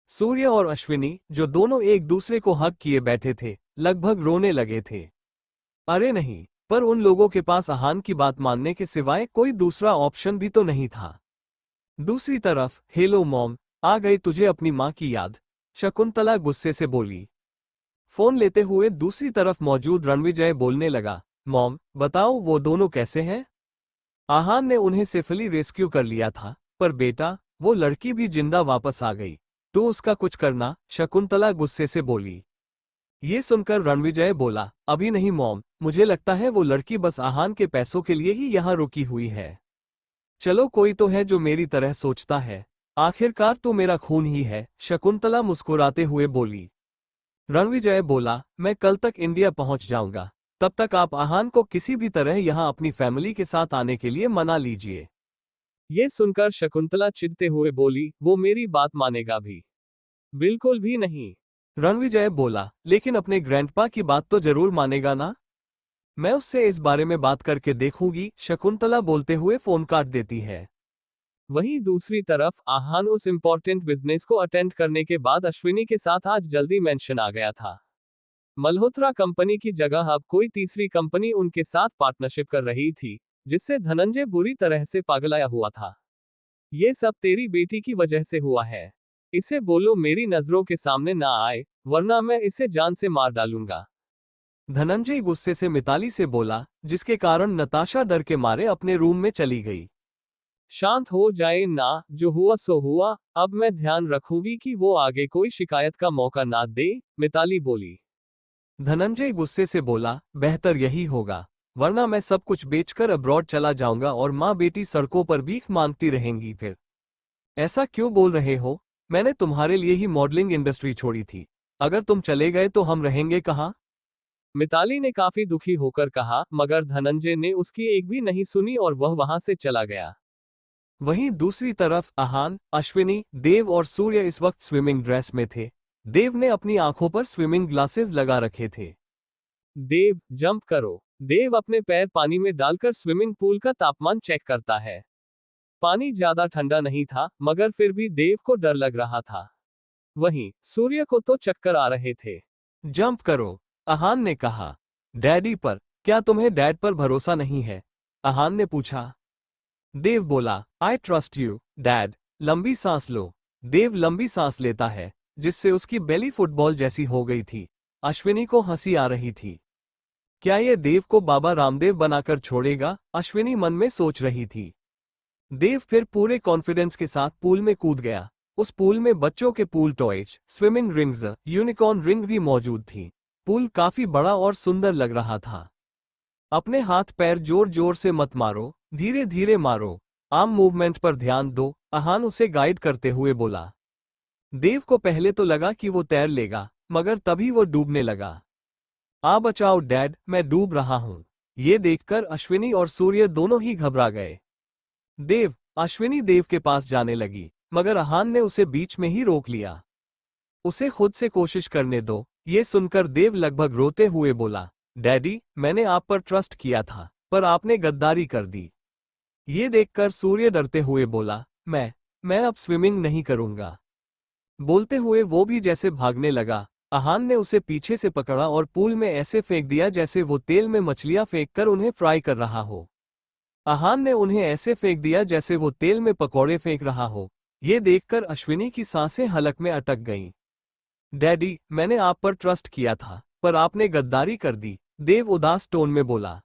सूर्य और अश्विनी, जो दोनों एक दूसरे को हग किए बैठे थे, लगभग रोने लगे थे। अरे नहीं, पर उन लोगों के पास आहान की बात मानने के सिवाय कोई दूसरा ऑप्शन भी तो नहीं था। दूसरी तरफ, हेलो मॉम, आ गई तुझे अपनी माँ की याद, शकुंतला गुस्से से बोली। फोन लेते हुए दूसरी तरफ मौजूद रणविजय बोलने लगा, मॉम, बताओ वो दोनों कैसे हैं। आहान ने उन्हें सेफली रेस्क्यू कर लिया था, पर बेटा, वो लड़की भी जिंदा वापस आ गई, तो उसका कुछ करना, शकुंतला गुस्से से बोली। ये सुनकर रणविजय बोला, अभी नहीं मॉम, मुझे लगता है वो लड़की बस आहान के पैसों के लिए ही यहाँ रुकी हुई है। चलो कोई तो है जो मेरी तरह सोचता है, आखिरकार तो मेरा खून ही है, शकुंतला मुस्कुराते हुए बोली। रणविजय बोला, मैं कल तक इंडिया पहुंच जाऊंगा, तब तक आप आहान को किसी भी तरह यहाँ अपनी फैमिली के साथ आने के लिए मना लीजिए। ये सुनकर शकुंतला चिढ़ते हुए बोली, वो मेरी बात मानेगा भी? बिल्कुल भी नहीं। रणविजय बोला, लेकिन अपने ग्रैंडपा की बात तो जरूर मानेगा ना। मैं उससे इस बारे में बात करके देखूंगी, शकुंतला बोलते हुए फोन काट देती है। वहीं दूसरी तरफ आहान उस इम्पोर्टेंट बिजनेस को अटेंड करने के बाद अश्विनी के साथ आज जल्दी मेंशन आ गया था। मल्होत्रा कंपनी की जगह अब कोई तीसरी कंपनी उनके साथ पार्टनरशिप कर रही थी, जिससे धनंजय बुरी तरह से पागलाया हुआ था। ये सब तेरी बेटी की वजह से हुआ है। इसे बोलो मेरी नजरों के सामने ना आए, वरना मैं इसे जान से मार डालूंगा। धनंजय गुस्से से मिताली से बोला, जिसके कारण नताशा डर के मारे अपने रूम में चली गई। शांत हो जाए ना, जो हुआ सो हुआ, अब मैं ध्यान रखूंगी कि वो आगे कोई शिकायत का मौका ना दे, मिताली बोली। धनंजय गुस्से से बोला, बेहतर यही होगा, वरना मैं सब कुछ बेचकर अब्रॉड चला जाऊंगा और माँ बेटी सड़कों पर भीख मांगती रहेंगी फिर। ऐसा क्यों बोल रहे हो, मैंने तुम्हारे लिए ही मॉडलिंग इंडस्ट्री छोड़ी थी, अगर तुम चले गए तो हम रहेंगे कहाँ? मिताली ने काफी दुखी होकर कहा, मगर धनंजय ने उसकी एक भी नहीं सुनी और वह वहां से चला गया। वहीं दूसरी तरफ आहान, अश्विनी, देव और सूर्य इस वक्त स्विमिंग ड्रेस में थे। देव ने अपनी आंखों पर स्विमिंग ग्लासेस लगा रखे थे। देव, जंप करो। देव अपने पैर पानी में डालकर स्विमिंग पूल का तापमान चेक करता है। पानी ज्यादा ठंडा नहीं था, मगर फिर भी देव को डर लग रहा था। वहीं सूर्य को तो चक्कर आ रहे थे। जंप करो, आहान ने कहा। डैडी पर, क्या तुम्हें डैड पर भरोसा नहीं है? आहान ने पूछा। देव बोला, आई ट्रस्ट यू डैड। लंबी सांस लो। देव लंबी सांस लेता है, जिससे उसकी बेली फुटबॉल जैसी हो गई थी। अश्विनी को हंसी आ रही थी। क्या ये देव को बाबा रामदेव बनाकर छोड़ेगा? अश्विनी मन में सोच रही थी। देव फिर पूरे कॉन्फिडेंस के साथ पूल में कूद गया। उस पूल में बच्चों के pool toys, swimming rings, unicorn ring भी मौजूद थी। पूल काफी बड़ा और सुंदर लग रहा था। अपने हाथ पैर जोर जोर से मत मारो, धीरे धीरे मारो। आर्म मूवमेंट पर ध्यान दो, आहान उसे गाइड करते हुए बोला। देव को पहले तो लगा कि वो तैर लेगा, मगर तभी वो डूबने लगा। आ बचाओ डैड, मैं डूब रहा हूं। ये देखकर अश्विनी और सूर्य दोनों ही घबरा गए। देव, अश्विनी देव के पास जाने लगी, मगर आहान ने उसे बीच में ही रोक लिया। उसे खुद से कोशिश करने दो। ये सुनकर देव लगभग रोते हुए बोला, डैडी, मैंने आप पर ट्रस्ट किया था, पर आपने गद्दारी कर दी। ये देखकर सूर्य डरते हुए बोला, मैं अब स्विमिंग नहीं करूंगा। बोलते हुए वो भी जैसे भागने लगा। आहान ने उसे पीछे से पकड़ा और पूल में ऐसे फेंक दिया जैसे वो तेल में मछलियां फेंककर उन्हें फ्राई कर रहा हो। आहान ने उन्हें ऐसे फेंक दिया जैसे वो तेल में पकौड़े फेंक रहा हो। ये देखकर अश्विनी की सांसें हलक में अटक गईं। डैडी, मैंने आप पर ट्रस्ट किया था, पर आपने गद्दारी कर दी, देव उदास टोन में बोला।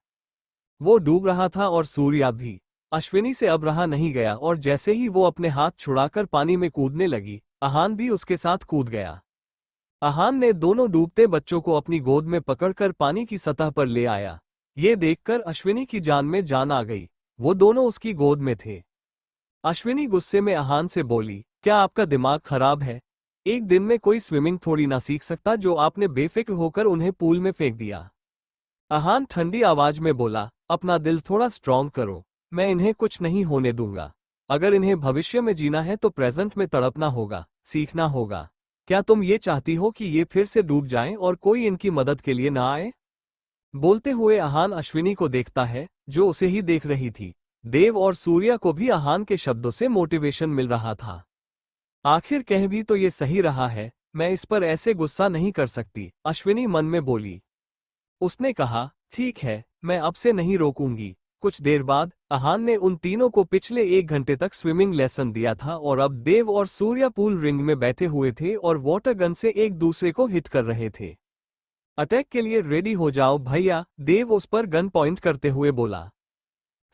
वो डूब रहा था और सूर्या भी। अश्विनी से अब रहा नहीं गया और जैसे ही वो अपने हाथ छुड़ाकर पानी में कूदने लगी, आहान भी उसके साथ कूद गया। आहान ने दोनों डूबते बच्चों को अपनी गोद में पकड़कर पानी की सतह पर ले आया। ये देखकर अश्विनी की जान में जान आ गई। वो दोनों उसकी गोद में थे। अश्विनी गुस्से में आहान से बोली, क्या आपका दिमाग खराब है? एक दिन में कोई स्विमिंग थोड़ी ना सीख सकता जो आपने बेफिक्र होकर उन्हें पूल में फेंक दिया। आहान ठंडी आवाज में बोला, अपना दिल थोड़ा स्ट्रांग करो, मैं इन्हें कुछ नहीं होने दूंगा। अगर इन्हें भविष्य में जीना है तो प्रेजेंट में तड़पना होगा, सीखना होगा। क्या तुम ये चाहती हो कि ये फिर से डूब जाएं और कोई इनकी मदद के लिए ना आए? बोलते हुए आहान अश्विनी को देखता है, जो उसे ही देख रही थी। देव और सूर्या को भी आहान के शब्दों से मोटिवेशन मिल रहा था। आखिर कह भी तो ये सही रहा है, मैं इस पर ऐसे गुस्सा नहीं कर सकती, अश्विनी मन में बोली। उसने कहा, ठीक है, मैं अब से नहीं रोकूंगी। कुछ देर बाद आहान ने उन तीनों को पिछले 1 घंटे तक स्विमिंग लेसन दिया था और अब देव और सूर्या पूल रिंग में बैठे हुए थे और वाटर गन से एक दूसरे को हिट कर रहे थे। अटैक के लिए रेडी हो जाओ भैया, देव उस पर गन पॉइंट करते हुए बोला।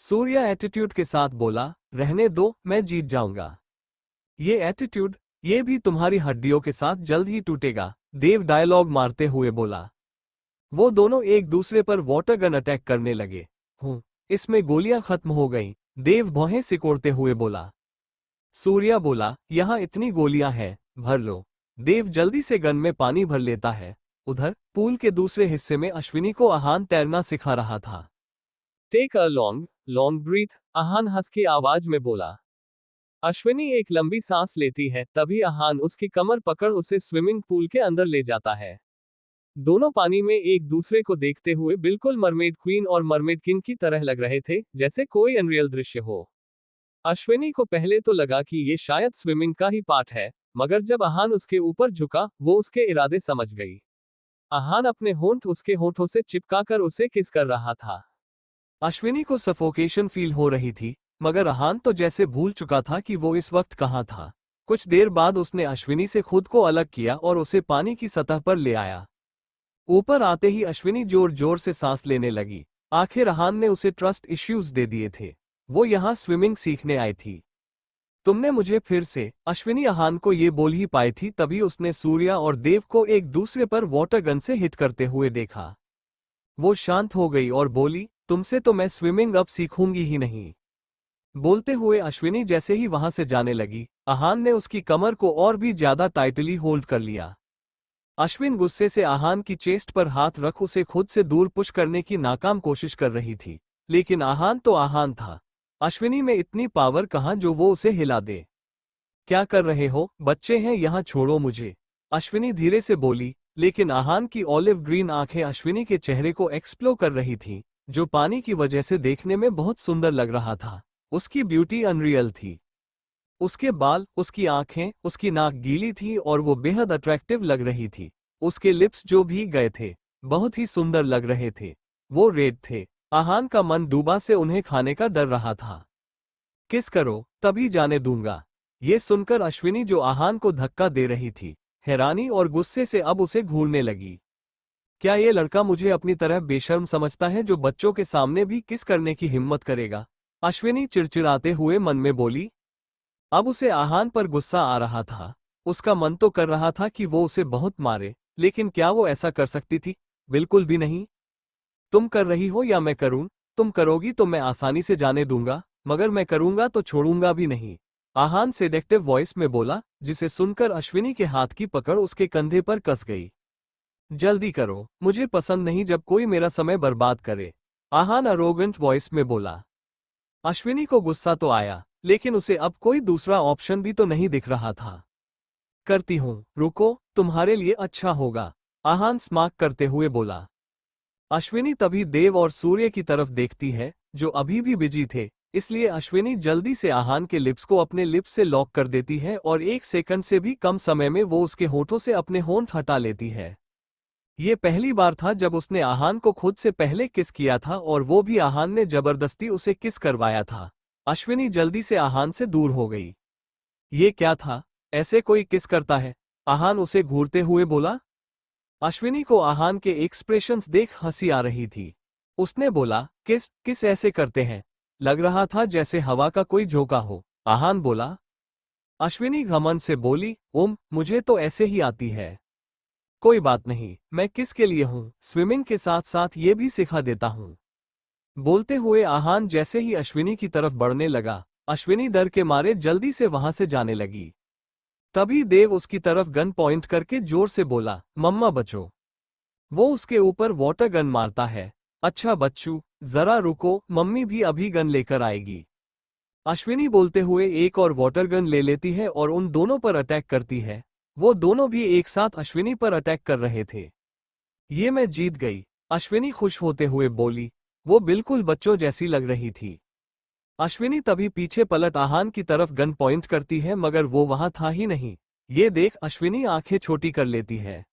सूर्या एटीट्यूड के साथ बोला, रहने दो, मैं जीत जाऊंगा। ये एटीट्यूड, ये भी तुम्हारी हड्डियों के साथ जल्द ही टूटेगा, देव डायलॉग मारते हुए बोला। वो दोनों एक दूसरे पर वाटर गन अटैक करने लगे। इसमें गोलियां खत्म हो गईं, देव भौहें सिकोड़ते हुए बोला। सूर्या बोला, यहां इतनी गोलियां हैं, भर लो। देव जल्दी से गन में पानी भर लेता है। उधर पूल के दूसरे हिस्से में अश्विनी को आहान तैरना सिखा रहा था। टेक अ लॉन्ग ब्रीथ, आहान हंस की आवाज में बोला। अश्विनी एक लंबी सांस लेती है, तभी आहान उसकी कमर पकड़ उसे स्विमिंग पूल के अंदर ले जाता है। दोनों पानी में एक दूसरे को देखते हुए बिल्कुल मरमेड क्वीन और मरमेड किंग की तरह लग रहे थे, जैसे कोई अनरियल दृश्य हो। अश्विनी को पहले तो लगा कि ये शायद स्विमिंग का ही पार्ट है, मगर जब आहान उसके ऊपर झुका, वो उसके इरादे समझ गई। आहान अपने होंठ उसके होंठों से चिपकाकर उसे किस कर रहा था। अश्विनी को सफोकेशन फील हो रही थी, मगर आहान तो जैसे भूल चुका था कि वो इस वक्त कहाँ था। कुछ देर बाद उसने अश्विनी से खुद को अलग किया और उसे पानी की सतह पर ले आया। ऊपर आते ही अश्विनी जोर जोर से सांस लेने लगी। आखिर आहान ने उसे ट्रस्ट इश्यूज दे दिए थे। वो यहाँ स्विमिंग सीखने आई थी। तुमने मुझे फिर से, अश्विनी आहान को ये बोल ही पाई थी तभी उसने सूर्या और देव को एक दूसरे पर वाटर गन से हिट करते हुए देखा। वो शांत हो गई और बोली, तुमसे तो मैं स्विमिंग अब सीखूंगी ही नहीं। बोलते हुए अश्विनी जैसे ही वहां से जाने लगी, आहान ने उसकी कमर को और भी ज्यादा टाइटली होल्ड कर लिया। अश्विन गुस्से से आहान की चेस्ट पर हाथ रख उसे खुद से दूर पुश करने की नाकाम कोशिश कर रही थी, लेकिन आहान तो आहान था। अश्विनी में इतनी पावर कहाँ जो वो उसे हिला दे। क्या कर रहे हो, बच्चे हैं यहाँ, छोड़ो मुझे, अश्विनी धीरे से बोली, लेकिन आहान की ऑलिव ग्रीन आंखें अश्विनी के चेहरे को एक्सप्लोर कर रही थीं, जो पानी की वजह से देखने में बहुत सुंदर लग रहा था। उसकी ब्यूटी अनरियल थी। उसके बाल, उसकी आंखें, उसकी नाक गीली थी और वो बेहद अट्रैक्टिव लग रही थी। उसके लिप्स जो भीग गए थे, बहुत ही सुंदर लग रहे थे। वो रेड थे। आहान का मन डूबा से उन्हें खाने का डर रहा था। किस करो, तभी जाने दूंगा। ये सुनकर अश्विनी जो आहान को धक्का दे रही थी, हैरानी और गुस्से से अब उसे घूरने लगी। क्या ये लड़का मुझे अपनी तरह बेशर्म समझता है जो बच्चों के सामने भी किस करने की हिम्मत करेगा? अश्विनी चिड़चिड़ाते हुए मन में बोली। अब उसे आहान पर गुस्सा आ रहा था। उसका मन तो कर रहा था कि वो उसे बहुत मारे, लेकिन क्या वो ऐसा कर सकती थी? बिल्कुल भी नहीं। तुम कर रही हो या मैं करूं? तुम करोगी तो मैं आसानी से जाने दूंगा, मगर मैं करूंगा तो छोड़ूंगा भी नहीं, आहान सेडेक्टिव वॉइस में बोला, जिसे सुनकर अश्विनी के हाथ की पकड़ उसके कंधे पर कस गई। जल्दी करो, मुझे पसंद नहीं जब कोई मेरा समय बर्बाद करे, आहान अरोगेंट वॉइस में बोला। अश्विनी को गुस्सा तो आया, लेकिन उसे अब कोई दूसरा ऑप्शन भी तो नहीं दिख रहा था। करती हूं, रुको, तुम्हारे लिए अच्छा होगा, आहान स्मार्क करते हुए बोला। अश्विनी तभी देव और सूर्य की तरफ देखती है, जो अभी भी बिजी थे, इसलिए अश्विनी जल्दी से आहान के लिप्स को अपने लिप्स से लॉक कर देती है और 1 सेकंड से भी कम समय में वो उसके होठों से अपने होंठ हटा लेती है। ये पहली बार था जब उसने आहान को खुद से पहले किस किया था और वो भी आहान ने जबरदस्ती उसे किस करवाया था। अश्विनी जल्दी से आहान से दूर हो गई। ये क्या था, ऐसे कोई किस करता है, आहान उसे घूरते हुए बोला। अश्विनी को आहान के एक्सप्रेशंस देख हंसी आ रही थी। उसने बोला, किस किस ऐसे करते हैं, लग रहा था जैसे हवा का कोई झोंका हो, आहान बोला। अश्विनी घमंड से बोली, मुझे तो ऐसे ही आती है। कोई बात नहीं, मैं किस के लिए हूँ, स्विमिंग के साथ साथ ये भी सिखा देता हूँ। बोलते हुए आहान जैसे ही अश्विनी की तरफ बढ़ने लगा, अश्विनी डर के मारे जल्दी से वहां से जाने लगी। तभी देव उसकी तरफ गन पॉइंट करके जोर से बोला, मम्मा बचो। वो उसके ऊपर वाटर गन मारता है। अच्छा बच्चू, जरा रुको, मम्मी भी अभी गन लेकर आएगी। अश्विनी बोलते हुए एक और वाटर गन ले लेती है और उन दोनों पर अटैक करती है। वो दोनों भी एक साथ अश्विनी पर अटैक कर रहे थे। ये मैं जीत गई, अश्विनी खुश होते हुए बोली। वो बिल्कुल बच्चों जैसी लग रही थी। अश्विनी तभी पीछे पलट आहान की तरफ गन पॉइंट करती है, मगर वो वहां था ही नहीं। ये देख अश्विनी आंखें छोटी कर लेती है।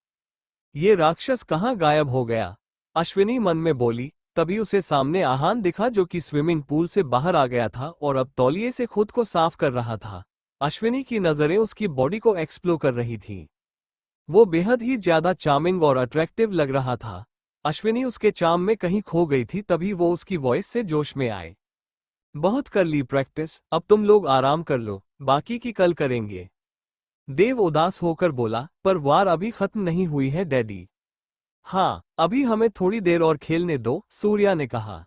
ये राक्षस कहाँ गायब हो गया, अश्विनी मन में बोली। तभी उसे सामने आहान दिखा, जो कि स्विमिंग पूल से बाहर आ गया था और अब तौलिए से खुद को साफ कर रहा था। अश्विनी की नजरें उसकी बॉडी को एक्सप्लोर कर रही थीं। वो बेहद ही ज्यादा चार्मिंग और अट्रैक्टिव लग रहा था। अश्विनी उसके चार्म में कहीं खो गई थी। तभी वो उसकी वॉइस से जोश में आए। बहुत कर ली प्रैक्टिस, अब तुम लोग आराम कर लो, बाकी की कल करेंगे। देव उदास होकर बोला, पर वार अभी खत्म नहीं हुई है डैडी। हाँ, अभी हमें थोड़ी देर और खेलने दो, सूर्या ने कहा।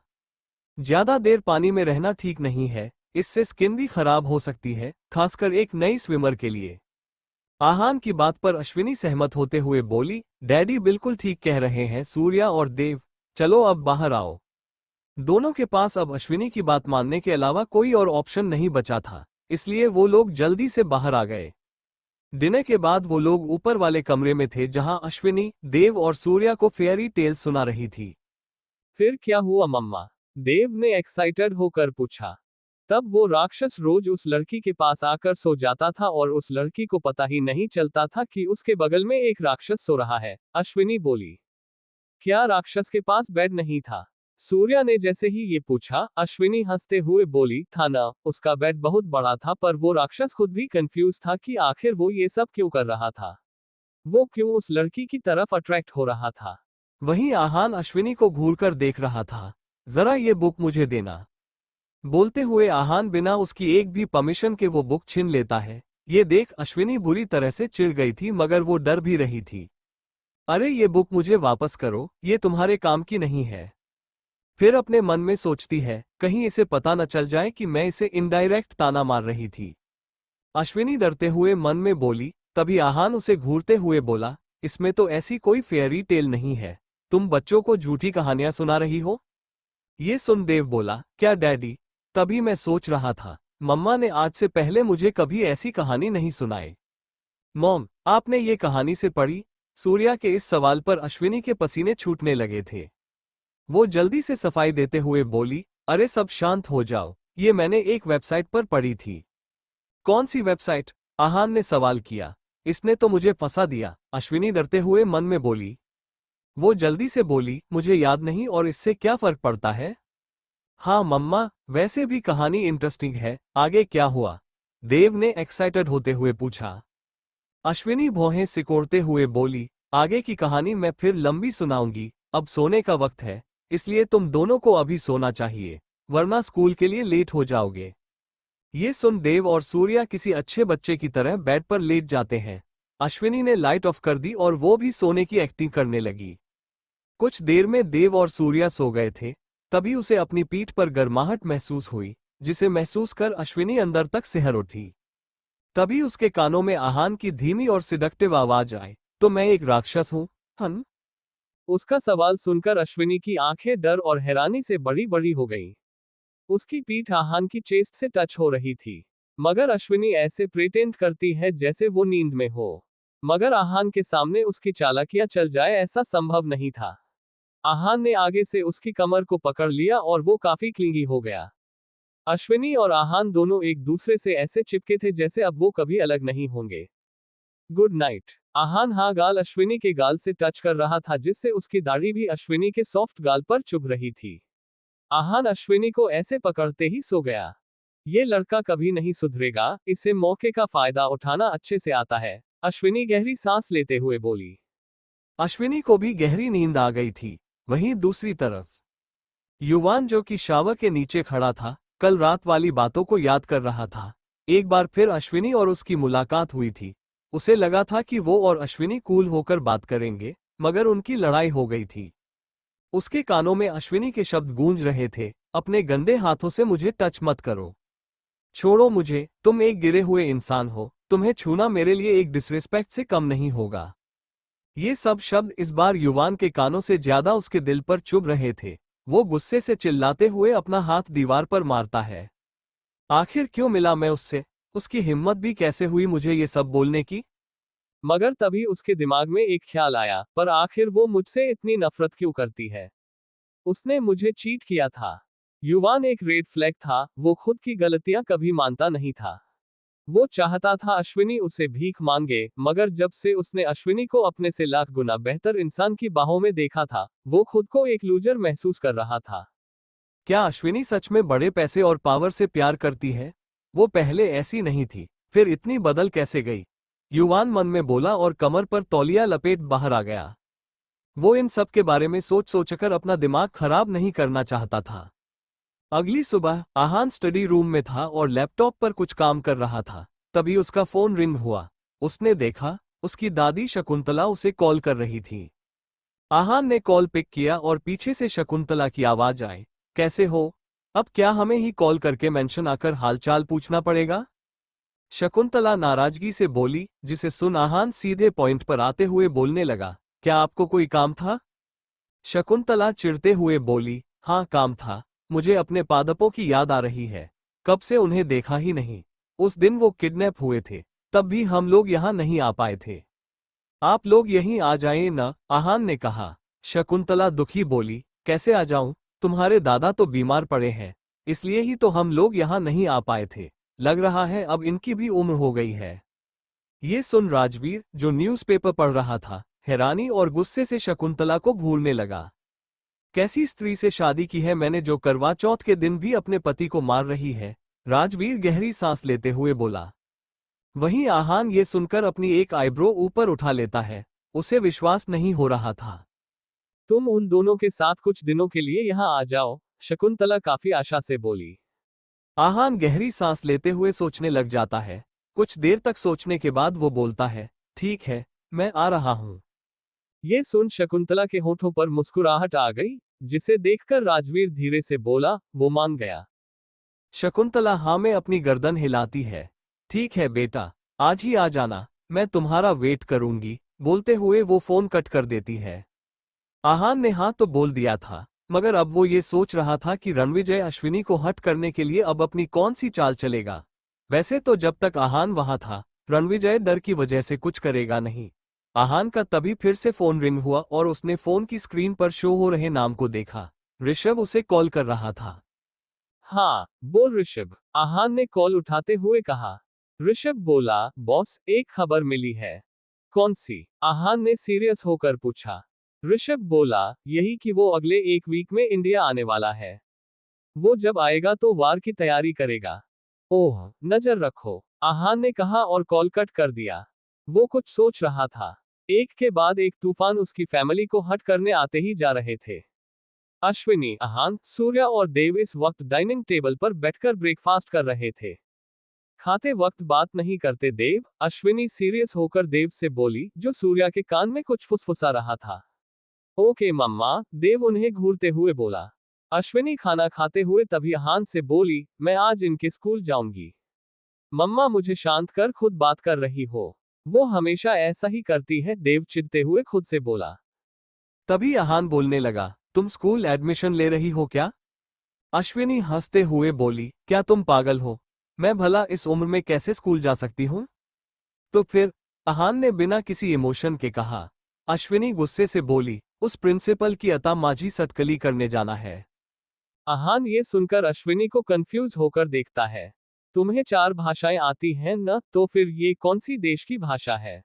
ज्यादा देर पानी में रहना ठीक नहीं है, इससे स्किन भी खराब हो सकती है, खासकर एक नई स्विमर के लिए। आहान की बात पर अश्विनी सहमत होते हुए बोली, डैडी बिल्कुल ठीक कह रहे हैं सूर्या और देव, चलो अब बाहर आओ। दोनों के पास अब अश्विनी की बात मानने के अलावा कोई और ऑप्शन नहीं बचा था, इसलिए वो लोग जल्दी से बाहर आ गए। डिनर के बाद वो लोग ऊपर वाले कमरे में थे, जहां अश्विनी, देव और सूर्या को फेयरी टेल सुना रही थी। फिर क्या हुआ मम्मा, देव ने एक्साइटेड होकर पूछा। तब वो राक्षस रोज उस लड़की के पास आकर सो जाता था और उस लड़की को पता ही नहीं चलता था कि उसके बगल में एक राक्षस सो रहा है, अश्विनी बोली। क्या राक्षस के पास बेड नहीं था, सूर्या ने जैसे ही ये पूछा, अश्विनी हंसते हुए बोली, था ना, उसका बेड बहुत बड़ा था, पर वो राक्षस खुद भी कंफ्यूज था कि आखिर वो ये सब क्यों कर रहा था। वो क्यों उस लड़की की तरफ अट्रैक्ट हो रहा था। वहीं आहान अश्विनी को घूरकर देख रहा था। जरा ये बुक मुझे देना। बोलते हुए आहान बिना उसकी एक भी परमिशन के वो बुक छीन लेता है। ये देख अश्विनी बुरी तरह से चिढ़ गई थी, मगर वो डर भी रही थी। अरे ये बुक मुझे वापस करो, ये तुम्हारे काम की नहीं है। फिर अपने मन में सोचती है, कहीं इसे पता न चल जाए कि मैं इसे इनडायरेक्ट ताना मार रही थी। अश्विनी डरते हुए मन में बोली। तभी आहान उसे घूरते हुए बोला, इसमें तो ऐसी कोई फेयरी टेल नहीं है, तुम बच्चों को झूठी कहानियां सुना रही हो। ये सुन देव बोला, क्या डैडी, तभी मैं सोच रहा था, मम्मा ने आज से पहले मुझे कभी ऐसी कहानी नहीं सुनाई। मॉम, आपने ये कहानी से पढ़ी। सूर्या के इस सवाल पर अश्विनी के पसीने छूटने लगे थे। वो जल्दी से सफाई देते हुए बोली, अरे सब शांत हो जाओ, ये मैंने एक वेबसाइट पर पढ़ी थी। कौन सी वेबसाइट, आहान ने सवाल किया। इसने तो मुझे फंसा दिया, अश्विनी डरते हुए मन में बोली। वो जल्दी से बोली, मुझे याद नहीं, और इससे क्या फर्क पड़ता है। हाँ मम्मा, वैसे भी कहानी इंटरेस्टिंग है, आगे क्या हुआ, देव ने एक्साइटेड होते हुए पूछा। अश्विनी भौहें सिकोड़ते हुए बोली, आगे की कहानी मैं फिर लंबी सुनाऊंगी, अब सोने का वक्त है, इसलिए तुम दोनों को अभी सोना चाहिए, वरना स्कूल के लिए लेट हो जाओगे। ये सुन देव और सूर्या किसी अच्छे बच्चे की तरह बेड पर लेट जाते हैं। अश्विनी ने लाइट ऑफ कर दी और वो भी सोने की एक्टिंग करने लगी। कुछ देर में देव और सूर्या सो गए थे। तभी उसे अपनी पीठ पर गर्माहट महसूस हुई, जिसे महसूस कर अश्विनी अंदर तक सिहर उठी। तभी उसके कानों में आहान की धीमी और सिडक्टिव आवाज आई, तो मैं एक राक्षस हूं, हन? उसका सवाल सुनकर अश्विनी की आंखें डर और हैरानी से बड़ी बड़ी हो गईं। उसकी पीठ आहान की चेस्ट से टच हो रही थी, मगर अश्विनी ऐसे प्रिटेंड करती है जैसे वो नींद में हो। मगर आहान के सामने उसकी चालाकियां चल जाए ऐसा संभव नहीं था। आहान ने आगे से उसकी कमर को पकड़ लिया और वो काफी क्लिंगी हो गया। अश्विनी और आहान दोनों एक दूसरे से ऐसे चिपके थे जैसे अब वो कभी अलग नहीं होंगे। Good night. आहान हाँ गाल अश्विनी के गाल से टच कर रहा था, जिससे उसकी दाढ़ी भी अश्विनी के सॉफ्ट गाल पर चुभ रही थी। आहान अश्विनी को ऐसे पकड़ते ही सो गया। ये लड़का कभी नहीं सुधरेगा, इसे मौके का फायदा उठाना अच्छे से आता है, अश्विनी गहरी सांस लेते हुए बोली। अश्विनी को भी गहरी नींद आ गई थी। वहीं दूसरी तरफ युवान, जो कि शावर के नीचे खड़ा था, कल रात वाली बातों को याद कर रहा था। एक बार फिर अश्विनी और उसकी मुलाकात हुई थी। उसे लगा था कि वो और अश्विनी कूल होकर बात करेंगे, मगर उनकी लड़ाई हो गई थी। उसके कानों में अश्विनी के शब्द गूंज रहे थे, अपने गंदे हाथों से मुझे टच मत करो, छोड़ो मुझे, तुम एक गिरे हुए इंसान हो, तुम्हें छूना मेरे लिए एक डिसरिस्पेक्ट से कम नहीं होगा। ये सब शब्द इस बार युवान के कानों से ज्यादा उसके दिल पर चुभ रहे थे। वो गुस्से से चिल्लाते हुए अपना हाथ दीवार पर मारता है। आखिर क्यों मिला मैं उससे? उसकी हिम्मत भी कैसे हुई मुझे ये सब बोलने की? मगर तभी उसके दिमाग में एक ख्याल आया, पर आखिर वो मुझसे इतनी नफरत क्यों करती है? उसने मुझे चीट किया था। युवान एक रेड फ्लैग था, वो खुद की गलतियां कभी मानता नहीं था। वो चाहता था अश्विनी उसे भीख मांगे, मगर जब से उसने अश्विनी को अपने से लाख गुना बेहतर इंसान की बाहों में देखा था, वो खुद को एक लूजर महसूस कर रहा था। क्या अश्विनी सच में बड़े पैसे और पावर से प्यार करती है? वो पहले ऐसी नहीं थी, फिर इतनी बदल कैसे गई? युवान मन में बोला और कमर पर तौलिया लपेट बाहर आ गया। वो इन सब के बारे में सोच सोचकर अपना दिमाग खराब नहीं करना चाहता था। अगली सुबह आहान स्टडी रूम में था और लैपटॉप पर कुछ काम कर रहा था। तभी उसका फोन रिंग हुआ। उसने देखा, उसकी दादी शकुंतला उसे कॉल कर रही थी। आहान ने कॉल पिक किया और पीछे से शकुंतला की आवाज आई, कैसे हो? अब क्या हमें ही कॉल करके मेंशन आकर हालचाल पूछना पड़ेगा? शकुंतला नाराजगी से बोली, जिसे सुन आहान सीधे पॉइंट पर आते हुए बोलने लगा, क्या आपको कोई काम था? शकुंतला चिढ़ते हुए बोली, हाँ काम था, मुझे अपने पादपों की याद आ रही है, कब से उन्हें देखा ही नहीं। उस दिन वो किडनैप हुए थे, तब भी हम लोग यहाँ नहीं आ पाए थे। आप लोग यहीं आ जाएं न, आहान ने कहा। शकुंतला दुखी बोली, कैसे आ जाऊं, तुम्हारे दादा तो बीमार पड़े हैं, इसलिए ही तो हम लोग यहाँ नहीं आ पाए थे। लग रहा है अब इनकी भी उम्र हो गई है। ये सुन राजवीर, जो न्यूज़पेपर पढ़ रहा था, हैरानी और गुस्से से शकुंतला को घूरने लगा। कैसी स्त्री से शादी की है मैंने जो करवा चौथ के दिन भी अपने पति को मार रही है? राजवीर गहरी सांस लेते हुए बोला। वहीं आहान ये सुनकर अपनी एक आईब्रो ऊपर उठा लेता है। उसे विश्वास नहीं हो रहा था। तुम उन दोनों के साथ कुछ दिनों के लिए यहाँ आ जाओ, शकुंतला काफी आशा से बोली। आहान गहरी सांस लेते हुए सोचने लग जाता है। कुछ देर तक सोचने के बाद वो बोलता है, ठीक है, मैं आ रहा हूँ। ये सुन शकुंतला के होठों पर मुस्कुराहट आ गई, जिसे देखकर राजवीर धीरे से बोला, वो मान गया। शकुंतला हाँ में अपनी गर्दन हिलाती है। ठीक है बेटा, आज ही आ जाना, मैं तुम्हारा वेट करूंगी, बोलते हुए वो फोन कट कर देती है। आहान ने हाँ तो बोल दिया था, मगर अब वो ये सोच रहा था कि रणविजय अश्विनी को हट करने के लिए अब अपनी कौन सी चाल चलेगा। वैसे तो जब तक आहान वहां था, रणविजय डर की वजह से कुछ करेगा नहीं। आहान का तभी फिर से फोन रिंग हुआ और उसने फोन की स्क्रीन पर शो हो रहे नाम को देखा। ऋषभ उसे कॉल कर रहा था। हाँ, बोल ऋषभ, आहान ने कॉल उठाते हुए कहा। ऋषभ बोला, बॉस, एक खबर मिली है। कौन सी? आहान ने सीरियस होकर पूछा। ऋषभ बोला, यही कि वो अगले एक वीक में इंडिया आने वाला है। वो जब आएगा तो वार की तैयारी करेगा। ओह, नजर रखो, आहान ने कहा और कॉल कट कर दिया। वो कुछ सोच रहा था। एक के बाद एक तूफान उसकी फैमिली को हट करने आते ही जा रहे थे। अश्विनी, आहान, सूर्या और देव इस वक्त डाइनिंग टेबल पर बैठकर ब्रेकफास्ट कर रहे थे। खाते वक्त बात नहीं करते देव, अश्विनी सीरियस होकर देव से बोली, जो सूर्या के कान में कुछ फुसफुसा रहा था। ओके मम्मा, देव उन्हें घूरते हुए बोला। अश्विनी खाना खाते हुए तभी अहान से बोली, मैं आज इनके स्कूल जाऊंगी। मम्मा मुझे शांत कर, खुद बात कर रही हो। वो हमेशा ऐसा ही करती है, देव चिढ़ते हुए खुद से बोला। तभी अहान बोलने लगा, तुम स्कूल एडमिशन ले रही हो क्या? अश्विनी हंसते हुए बोली, क्या तुम पागल हो? मैं भला इस उम्र में कैसे स्कूल जा सकती हूँ? तो फिर? अहान ने बिना किसी इमोशन के कहा। अश्विनी गुस्से से बोली, उस प्रिंसिपल की अता माझी सटकली करने जाना है। अहान ये सुनकर अश्विनी को कंफ्यूज होकर देखता है। तुम्हें 4 भाषाएं आती हैं न, तो फिर ये कौन सी देश की भाषा है?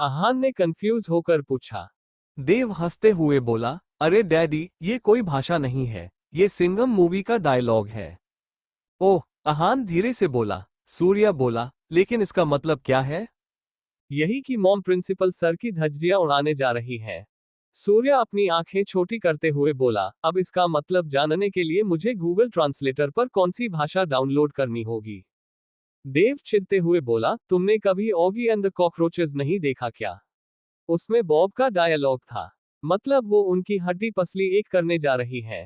अहान ने कंफ्यूज होकर पूछा। देव हंसते हुए बोला, अरे डैडी, ये कोई भाषा नहीं है, ये सिंघम मूवी का डायलॉग है। ओह, अहान धीरे से बोला। सूर्या बोला, लेकिन इसका मतलब क्या है? यही कि मॉम प्रिंसिपल सर की धज्जियां उड़ाने जा रही है। सूर्या अपनी आंखें छोटी करते हुए बोला, अब इसका मतलब जानने के लिए मुझे गूगल ट्रांसलेटर पर कौन सी भाषा डाउनलोड करनी होगी। देव चिढ़ते हुए बोला, तुमने कभी ऑगी एंड द कॉकरोचेस नहीं देखा क्या? उसमें बॉब का डायलॉग था। मतलब वो उनकी हड्डी पसली एक करने जा रही है।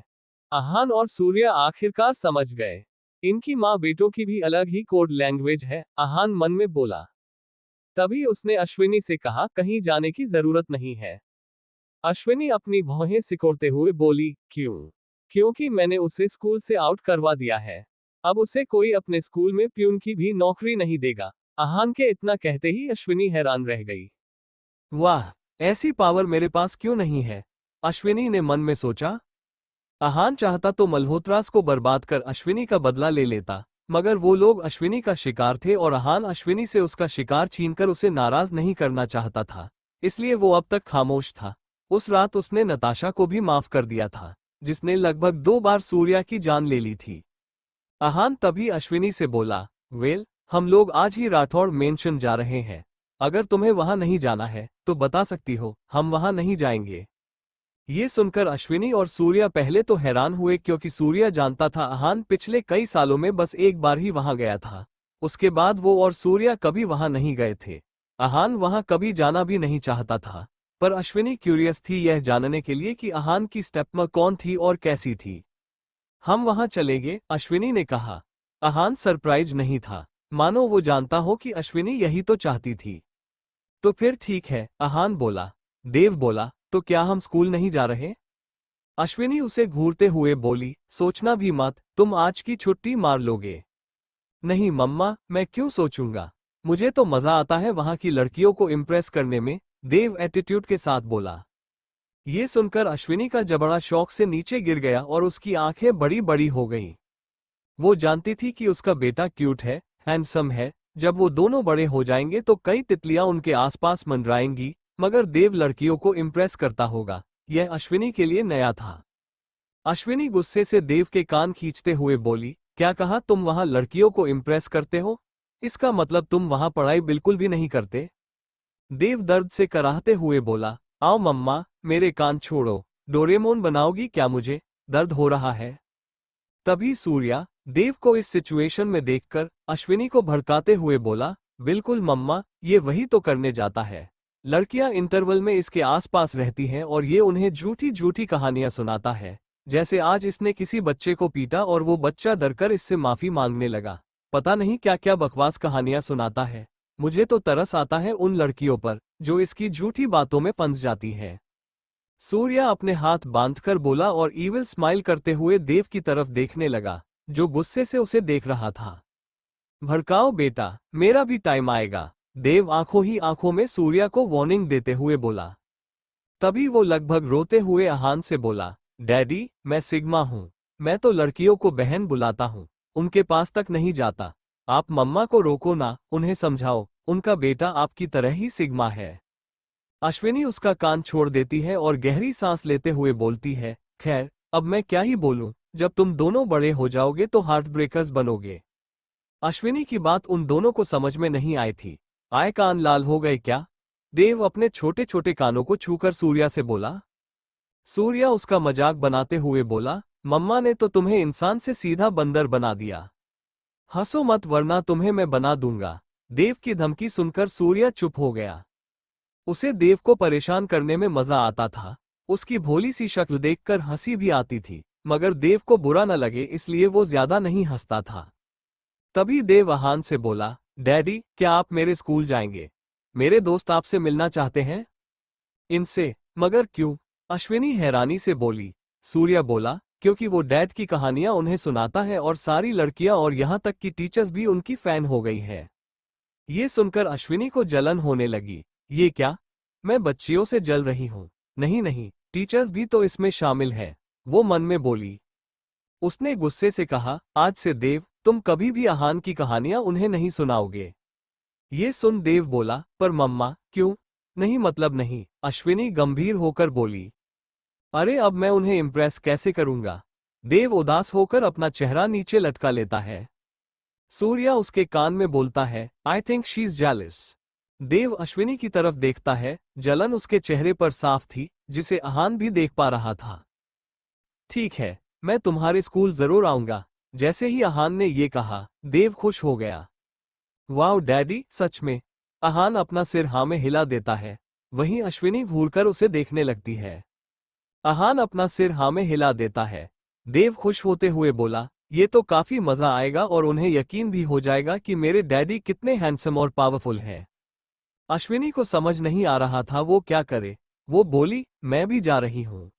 अहान और सूर्या आखिरकार समझ गए। इनकी माँ बेटों की भी अलग ही कोड लैंग्वेज है, अहान मन में बोला। तभी उसने अश्विनी से कहा, कहीं जाने की जरूरत नहीं है। अश्विनी अपनी भौहें सिकोड़ते हुए बोली, क्यों? क्योंकि मैंने उसे स्कूल से आउट करवा दिया है। अब उसे कोई अपने स्कूल में प्यून की भी नौकरी नहीं देगा। अहान के इतना कहते ही अश्विनी हैरान रह गई। वाह, ऐसी पावर मेरे पास क्यों नहीं है? अश्विनी ने मन में सोचा। अहान चाहता तो मल्होत्रास को बर्बाद कर अश्विनी का बदला ले लेता, मगर वो लोग अश्विनी का शिकार थे और अहान अश्विनी से उसका शिकार छीनकर उसे नाराज नहीं करना चाहता था, इसलिए वो अब तक खामोश था। उस रात उसने नताशा को भी माफ कर दिया था, जिसने लगभग 2 बार सूर्या की जान ले ली थी। अहान तभी अश्विनी से बोला, वेल, हम लोग आज ही राठौड़ मेंशन जा रहे हैं। अगर तुम्हें वहां नहीं जाना है तो बता सकती हो, हम वहां नहीं जाएंगे। ये सुनकर अश्विनी और सूर्या पहले तो हैरान हुए, क्योंकि सूर्या जानता था अहान पिछले कई सालों में बस एक बार ही वहां गया था। उसके बाद वो और सूर्या कभी वहां नहीं गए थे। अहान वहां कभी जाना भी नहीं चाहता था, पर अश्विनी क्यूरियस थी यह जानने के लिए कि अहान की स्टेपमॉम कौन थी और कैसी थी। हम वहां चलेंगे, अश्विनी ने कहा। अहान सरप्राइज नहीं था, मानो वो जानता हो कि अश्विनी यही तो चाहती थी। तो फिर ठीक है, अहान बोला। देव बोला, तो क्या हम स्कूल नहीं जा रहे? अश्विनी उसे घूरते हुए बोली, सोचना भी मत, तुम आज की छुट्टी मार लोगे। नहीं मम्मा, मैं क्यों सोचूंगा, मुझे तो मजा आता है वहां की लड़कियों को इम्प्रेस करने में, देव एटीट्यूड के साथ बोला। ये सुनकर अश्विनी का जबड़ा शौक से नीचे गिर गया और उसकी आंखें बड़ी बड़ी हो गईं। वो जानती थी कि उसका बेटा क्यूट है, हैंडसम है, जब वो दोनों बड़े हो जाएंगे तो कई तितलियां उनके आसपास मंडराएंगी, मगर देव लड़कियों को इम्प्रेस करता होगा, यह अश्विनी के लिए नया था। अश्विनी गुस्से से देव के कान खींचते हुए बोली, क्या कहा? तुम वहां लड़कियों को इम्प्रेस करते हो? इसका मतलब तुम वहां पढ़ाई बिल्कुल भी नहीं करते? देव दर्द से कराहते हुए बोला, आओ मम्मा, मेरे कान छोड़ो, डोरेमोन बनाओगी क्या? मुझे दर्द हो रहा है। तभी सूर्या, देव को इस सिचुएशन में देखकर अश्विनी को भड़काते हुए बोला, बिल्कुल मम्मा, ये वही तो करने जाता है। लड़कियां इंटरवल में इसके आसपास रहती हैं और ये उन्हें झूठी झूठी कहानियां सुनाता है, जैसे आज इसने किसी बच्चे को पीटा और वो बच्चा डरकर इससे माफी मांगने लगा। पता नहीं क्या क्या बकवास कहानियां सुनाता है। मुझे तो तरस आता है उन लड़कियों पर जो इसकी झूठी बातों में फंस जाती है। सूर्या अपने हाथ बांधकर बोला और ईविल स्माइल करते हुए देव की तरफ देखने लगा, जो गुस्से से उसे देख रहा था। भड़काओ बेटा, मेरा भी टाइम आएगा, देव आंखों ही आंखों में सूर्या को वार्निंग देते हुए बोला। तभी वो लगभग रोते हुए अहान से बोला, डैडी, मैं सिग्मा हूँ, मैं तो लड़कियों को बहन बुलाता हूँ, उनके पास तक नहीं जाता। आप मम्मा को रोको ना, उन्हें समझाओ, उनका बेटा आपकी तरह ही सिग्मा है। अश्विनी उसका कान छोड़ देती है और गहरी सांस लेते हुए बोलती है, खैर, अब मैं क्या ही बोलूं, जब तुम दोनों बड़े हो जाओगे तो हार्ट ब्रेकर्स बनोगे। अश्विनी की बात उन दोनों को समझ में नहीं आई थी। आए कान लाल हो गए क्या? देव अपने छोटे छोटे कानों को छूकर सूर्या से बोला। सूर्या उसका मजाक बनाते हुए बोला, मम्मा ने तो तुम्हें इंसान से सीधा बंदर बना दिया। हंसो मत वरना तुम्हें मैं बना दूंगा। देव की धमकी सुनकर सूर्या चुप हो गया। उसे देव को परेशान करने में मजा आता था। उसकी भोली सी शक्ल देखकर हंसी भी आती थी, मगर देव को बुरा न लगे इसलिए वो ज्यादा नहीं हंसता था। तभी देव अहान से बोला, डैडी क्या आप मेरे स्कूल जाएंगे? मेरे दोस्त आपसे मिलना चाहते हैं। इनसे? मगर क्यों? अश्विनी हैरानी से बोली। सूर्या बोला, क्योंकि वो डैड की कहानियां उन्हें सुनाता है और सारी लड़कियां और यहां तक कि टीचर्स भी उनकी फैन हो गई है। ये सुनकर अश्विनी को जलन होने लगी। ये क्या? मैं बच्चियों से जल रही हूँ? नहीं नहीं, टीचर्स भी तो इसमें शामिल है, वो मन में बोली। उसने गुस्से से कहा, आज से देव तुम कभी भी अहान की कहानियां उन्हें नहीं सुनाओगे। ये सुन देव बोला, पर मम्मा क्यों? नहीं मतलब नहीं, अश्विनी गंभीर होकर बोली। अरे अब मैं उन्हें इम्प्रेस कैसे करूंगा? देव उदास होकर अपना चेहरा नीचे लटका लेता है। सूर्या उसके कान में बोलता है, I think she is jealous. Dev Ashwini की तरफ देखता है, जलन उसके चेहरे पर साफ थी, जिसे अहान भी देख पा रहा था। ठीक है, मैं तुम्हारे स्कूल जरूर आऊंगा। जैसे ही अहान ने ये कहा, देव खुश हो गया। वाओ डैडी, सच में? अहान अपना सिर हाँ में हिला देता है। वहीं अश्विनी घूरकर उसे देखने लगती है। अहान अपना सिर हाँ में हिला देता है। देव खुश होते हुए बोला, ये तो काफी मजा आएगा और उन्हें यकीन भी हो जाएगा कि मेरे डैडी कितने हैंडसम और पावरफुल हैं। अश्विनी को समझ नहीं आ रहा था वो क्या करे। वो बोली, मैं भी जा रही हूँ।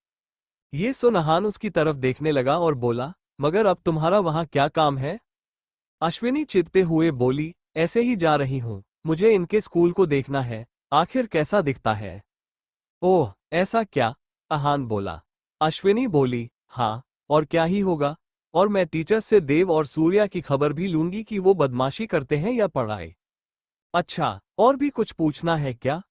ये सुन अहान उसकी तरफ देखने लगा और बोला, मगर अब तुम्हारा वहां क्या काम है? अश्विनी चिढ़ते हुए बोली, ऐसे ही जा रही हूँ, मुझे इनके स्कूल को देखना है, आखिर कैसा दिखता है। ओह ऐसा क्या? अहान बोला। अश्विनी बोली, हाँ, और क्या ही होगा। और मैं टीचर से देव और सूर्या की खबर भी लूंगी कि वो बदमाशी करते हैं या पढ़ाई। अच्छा, और भी कुछ पूछना है क्या?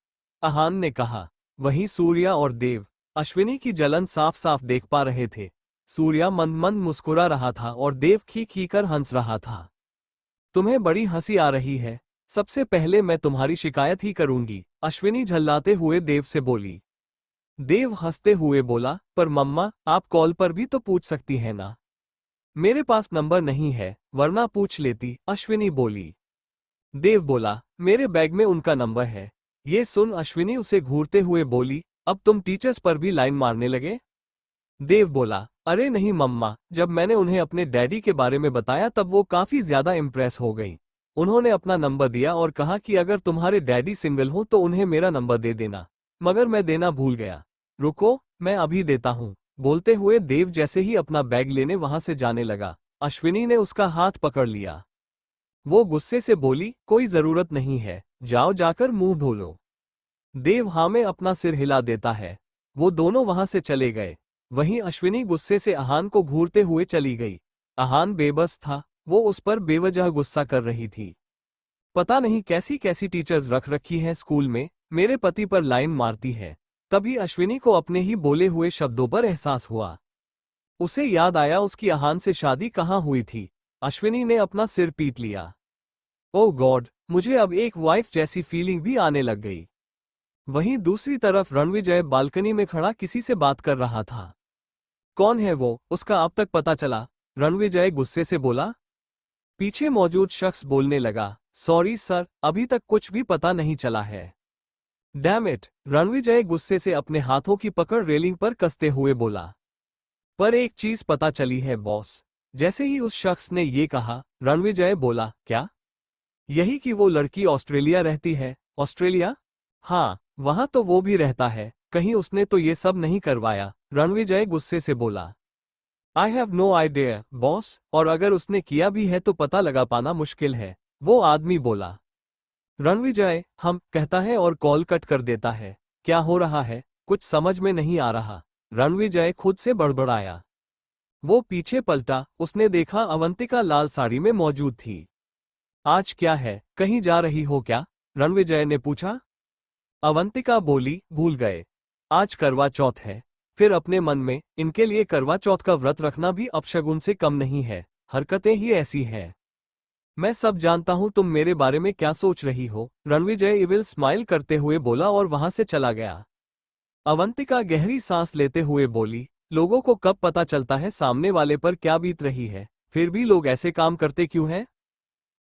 अहान ने कहा। वहीं सूर्या और देव अश्विनी की जलन साफ साफ देख पा रहे थे। सूर्या मंद मंद मुस्कुरा रहा था और देव खी खी कर हंस रहा था। तुम्हें बड़ी हंसी आ रही है। सबसे पहले मैं तुम्हारी शिकायत ही करूंगी, अश्विनी झल्लाते हुए देव से बोली। देव हंसते हुए बोला, पर मम्मा आप कॉल पर भी तो पूछ सकती हैं ना। मेरे पास नंबर नहीं है, वरना पूछ लेती, अश्विनी बोली। देव बोला, मेरे बैग में उनका नंबर है। ये सुन अश्विनी उसे घूरते हुए बोली, अब तुम टीचर्स पर भी लाइन मारने लगे? देव बोला, अरे नहीं मम्मा, जब मैंने उन्हें अपने डैडी के बारे में बताया तब वो काफी ज्यादा इम्प्रेस हो गई। उन्होंने अपना नंबर दिया और कहा कि अगर तुम्हारे डैडी सिंगल हो तो उन्हें मेरा नंबर दे देना, मगर मैं देना भूल गया। रुको, मैं अभी देता हूँ। बोलते हुए देव जैसे ही अपना बैग लेने वहां से जाने लगा, अश्विनी ने उसका हाथ पकड़ लिया। वो गुस्से से बोली, कोई जरूरत नहीं है, जाओ जाकर मुंह धो लो। देव हाँ में अपना सिर हिला देता है। वो दोनों वहां से चले गए। वहीं अश्विनी गुस्से से अहान को घूरते हुए चली गई। अहान बेबस था, वो उस पर बेवजह गुस्सा कर रही थी। पता नहीं कैसी कैसी टीचर्स रख रखी हैं स्कूल में, मेरे पति पर लाइन मारती है। तभी अश्विनी को अपने ही बोले हुए शब्दों पर एहसास हुआ। उसे याद आया उसकी अहान से शादी कहाँ हुई थी। अश्विनी ने अपना सिर पीट लिया। ओह गॉड, मुझे अब एक वाइफ जैसी फीलिंग भी आने लग गई। वहीं दूसरी तरफ रणविजय बालकनी में खड़ा किसी से बात कर रहा था। कौन है वो, उसका अब तक पता चला? रणविजय गुस्से से बोला। पीछे मौजूद शख्स बोलने लगा, सॉरी सर, अभी तक कुछ भी पता नहीं चला है। डैम इट, रणविजय गुस्से से अपने हाथों की पकड़ रेलिंग पर कसते हुए बोला। पर एक चीज पता चली है बॉस। जैसे ही उस शख्स ने ये कहा, रणविजय बोला, क्या? यही कि वो लड़की ऑस्ट्रेलिया रहती है। ऑस्ट्रेलिया? हाँ, वहां तो वो भी रहता है, कहीं उसने तो ये सब नहीं करवाया, रणविजय गुस्से से बोला। I have no idea boss, और अगर उसने किया भी है तो पता लगा पाना मुश्किल है, वो आदमी बोला। रणविजय हम कहता है और कॉल कट कर देता है। क्या हो रहा है, कुछ समझ में नहीं आ रहा, रणविजय खुद से बड़बड़ाया। वो पीछे पलटा, उसने देखा अवंतिका लाल साड़ी में मौजूद थी। आज क्या है, कहीं जा रही हो क्या? रणविजय ने पूछा। अवंतिका बोली, भूल गए, आज करवा चौथ है। फिर अपने मन में, इनके लिए करवा चौथ का व्रत रखना भी अपशगुन से कम नहीं है, हरकतें ही ऐसी हैं। मैं सब जानता हूं तुम मेरे बारे में क्या सोच रही हो, रणविजय इविल स्माइल करते हुए बोला और वहां से चला गया। अवंतिका गहरी सांस लेते हुए बोली, लोगों को कब पता चलता है सामने वाले पर क्या बीत रही है, फिर भी लोग ऐसे काम करते क्यों हैं?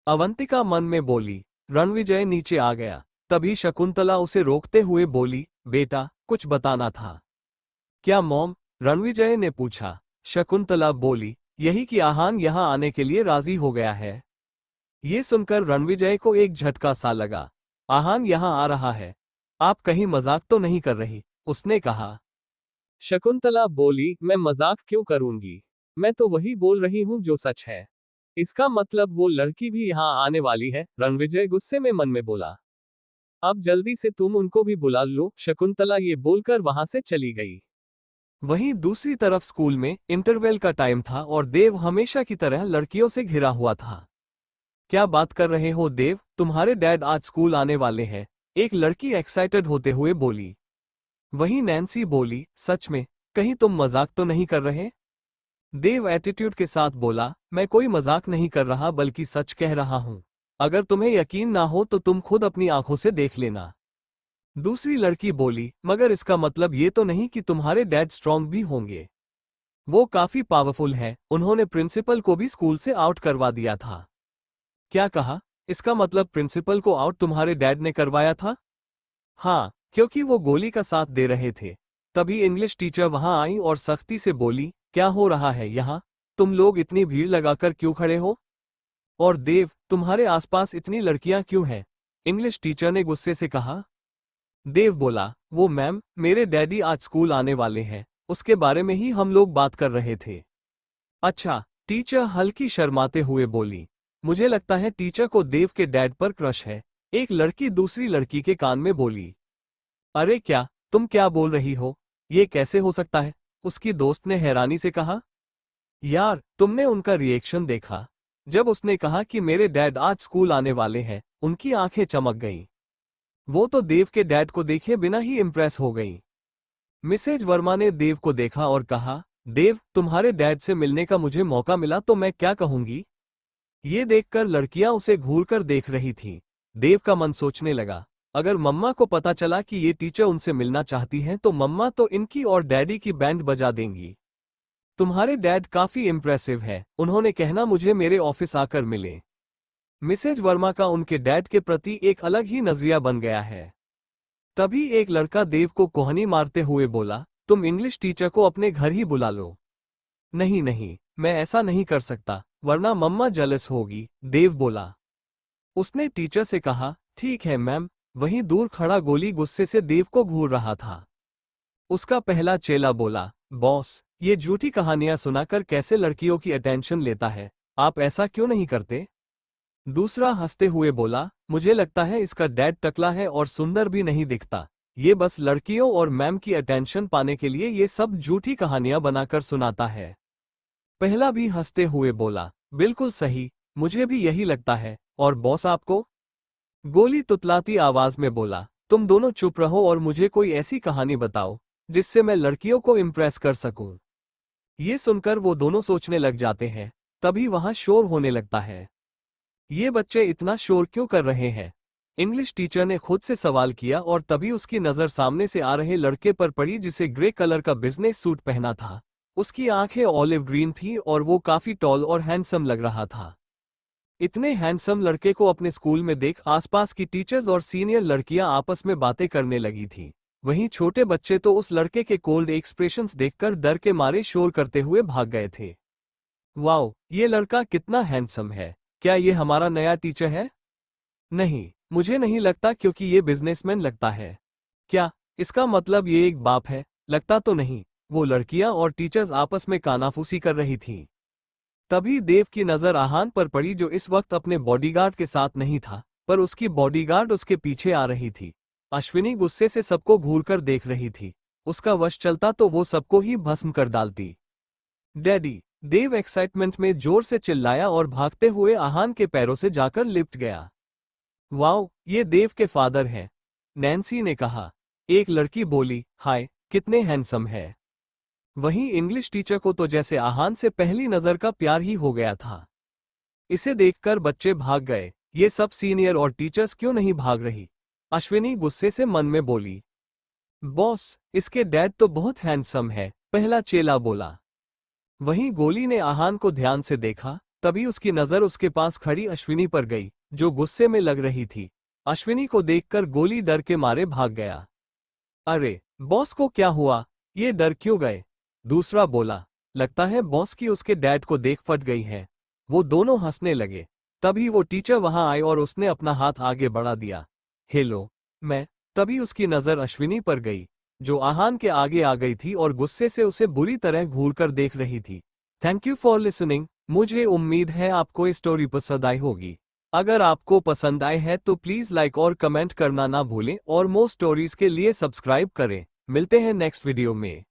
अवंतिका मन में बोली। रणविजय नीचे आ गया। तभी शकुंतला उसे रोकते हुए बोली, बेटा कुछ बताना था। क्या मॉम? रणविजय ने पूछा। शकुंतला बोली, यही कि आहान यहाँ आने के लिए राजी हो गया है। ये सुनकर रणविजय को एक झटका सा लगा। आहान यहाँ आ रहा है? आप कहीं मजाक तो नहीं कर रही? उसने कहा। शकुंतला बोली, मैं मजाक क्यों करूंगी, मैं तो वही बोल रही हूँ जो सच है। इसका मतलब वो लड़की भी यहाँ आने वाली है? रणविजय गुस्से में मन में बोला। अब जल्दी से तुम उनको भी बुला लो। शकुंतला ये बोलकर वहां से चली गई। वहीं दूसरी तरफ स्कूल में इंटरवेल का टाइम था और देव हमेशा की तरह लड़कियों से घिरा हुआ था। क्या बात कर रहे हो देव, तुम्हारे डैड आज स्कूल आने वाले हैं, एक लड़की एक्साइटेड होते हुए बोली। वहीं नैन्सी बोली, सच में? कहीं तुम मजाक तो नहीं कर रहे? देव एटीट्यूड के साथ बोला, मैं कोई मजाक नहीं कर रहा बल्कि सच कह रहा हूं। अगर तुम्हें यकीन ना हो तो तुम खुद अपनी आंखों से देख लेना। दूसरी लड़की बोली, मगर इसका मतलब ये तो नहीं कि तुम्हारे डैड स्ट्रांग भी होंगे। वो काफी पावरफुल है, उन्होंने प्रिंसिपल को भी स्कूल से आउट करवा दिया था। क्या कहा? इसका मतलब प्रिंसिपल को आउट तुम्हारे डैड ने करवाया था? हाँ, क्योंकि वो गोली का साथ दे रहे थे। तभी इंग्लिश टीचर वहां आई और सख्ती से बोली, क्या हो रहा है यहाँ? तुम लोग इतनी भीड़ लगाकर क्यों खड़े हो? और देव, तुम्हारे आसपास इतनी लड़कियां क्यों हैं? इंग्लिश टीचर ने गुस्से से कहा। देव बोला, वो मैम, मेरे डैडी आज स्कूल आने वाले हैं, उसके बारे में ही हम लोग बात कर रहे थे। अच्छा, टीचर हल्की शर्माते हुए बोली। मुझे लगता है टीचर को देव के डैड पर क्रश है। एक लड़की दूसरी लड़की के कान में बोली। अरे क्या, तुम क्या बोल रही हो? ये कैसे हो सकता है? उसकी दोस्त ने हैरानी से कहा। यार, तुमने उनका रिएक्शन देखा? जब उसने कहा कि मेरे डैड आज स्कूल आने वाले हैं, उनकी आंखें चमक गईं। वो तो देव के डैड को देखे बिना ही इम्प्रेस हो गई। मिसेज वर्मा ने देव को देखा और कहा, देव, तुम्हारे डैड से मिलने का मुझे मौका मिला तो मैं क्या कहूंगी? ये देखकर लड़कियां उसे घूरकर देख रही थीं। देव का मन सोचने लगा, अगर मम्मा को पता चला कि ये टीचर उनसे मिलना चाहती हैं तो मम्मा तो इनकी और डैडी की बैंड बजा देंगी। तुम्हारे डैड काफी इम्प्रेसिव है, उन्होंने कहना मुझे मेरे ऑफिस आकर मिले। मिसेज वर्मा का उनके डैड के प्रति एक अलग ही नजरिया बन गया है। तभी एक लड़का देव को कोहनी मारते हुए बोला, तुम इंग्लिश टीचर को अपने घर ही बुला लो। नहीं नहीं, मैं ऐसा नहीं कर सकता, वरना मम्मा जेलस होगी, देव बोला। उसने टीचर से कहा, ठीक है मैम। वहीं दूर खड़ा गोली गुस्से से देव को घूर रहा था। उसका पहला चेला बोला, बॉस, ये झूठी कहानियां सुनाकर कैसे लड़कियों की अटेंशन लेता है, आप ऐसा क्यों नहीं करते? दूसरा हंसते हुए बोला, मुझे लगता है इसका डैड टकला है और सुंदर भी नहीं दिखता, ये बस लड़कियों और मैम की अटेंशन पाने के लिए ये सब झूठी कहानियां बनाकर सुनाता है। पहला भी हंसते हुए बोला, बिल्कुल सही, मुझे भी यही लगता है। और बॉस आपको? गोली तुतलाती आवाज में बोला, तुम दोनों चुप रहो और मुझे कोई ऐसी कहानी बताओ जिससे मैं लड़कियों को इम्प्रेस कर सकूं। ये सुनकर वो दोनों सोचने लग जाते हैं। तभी वहां शोर होने लगता है। ये बच्चे इतना शोर क्यों कर रहे हैं? इंग्लिश टीचर ने खुद से सवाल किया और तभी उसकी नजर सामने से आ रहे लड़के पर पड़ी जिसे ग्रे कलर का बिजनेस सूट पहना था। उसकी आंखें ऑलिव ग्रीन थी और वो काफी टॉल और हैंडसम लग रहा था। इतने हैंडसम लड़के को अपने स्कूल में देख आसपास की टीचर्स और सीनियर लड़कियां आपस में बातें करने लगी थी। वहीं छोटे बच्चे तो उस लड़के के कोल्ड एक्सप्रेशंस देखकर डर के मारे शोर करते हुए भाग गए थे। वाओ, ये लड़का कितना हैंडसम है, क्या ये हमारा नया टीचर है? नहीं, मुझे नहीं लगता क्योंकि ये बिजनेसमैन लगता है। क्या इसका मतलब ये एक बाप है? लगता तो नहीं। वो लड़कियां और टीचर्स आपस में कानाफूसी कर रही थीं। तभी देव की नजर आहान पर पड़ी जो इस वक्त अपने बॉडीगार्ड के साथ नहीं था, पर उसकी बॉडीगार्ड उसके पीछे आ रही थी। अश्विनी गुस्से से सबको घूरकर देख रही थी। उसका वश चलता तो वो सबको ही भस्म कर डालती। डैडी! देव एक्साइटमेंट में जोर से चिल्लाया और भागते हुए आहान के पैरों से जाकर लिपट गया। वाओ, ये देव के फादर हैं, नैन्सी ने कहा। एक लड़की बोली, हाय, कितने हैंडसम है। वहीं इंग्लिश टीचर को तो जैसे आहान से पहली नजर का प्यार ही हो गया था। इसे देखकर बच्चे भाग गए। ये सब सीनियर और टीचर्स क्यों नहीं भाग रही? अश्विनी गुस्से से मन में बोली। बॉस, इसके डैड तो बहुत हैंडसम है, पहला चेला बोला। वहीं गोली ने आहान को ध्यान से देखा, तभी उसकी नजर उसके पास खड़ी अश्विनी पर गई, जो गुस्से में लग रही थी। अश्विनी को देखकर गोली डर के मारे भाग गया। अरे, बॉस को क्या हुआ? ये डर क्यों गए? दूसरा बोला। लगता है बॉस की उसके डैड को देख फट गई है। वो दोनों हंसने लगे। तभी वो टीचर वहां आई और उसने अपना हाथ आगे बढ़ा दिया। हेलो, मैं। तभी उसकी नजर अश्विनी पर गई, जो आहान के आगे आ गई थी और गुस्से से उसे बुरी तरह घूरकर देख रही थी। Thank you for listening. मुझे उम्मीद है आपको ये स्टोरी पसंद आई होगी। अगर आपको पसंद आए है तो प्लीज लाइक और कमेंट करना ना भूलें और मोर स्टोरीज के लिए सब्सक्राइब करें। मिलते हैं नेक्स्ट वीडियो में।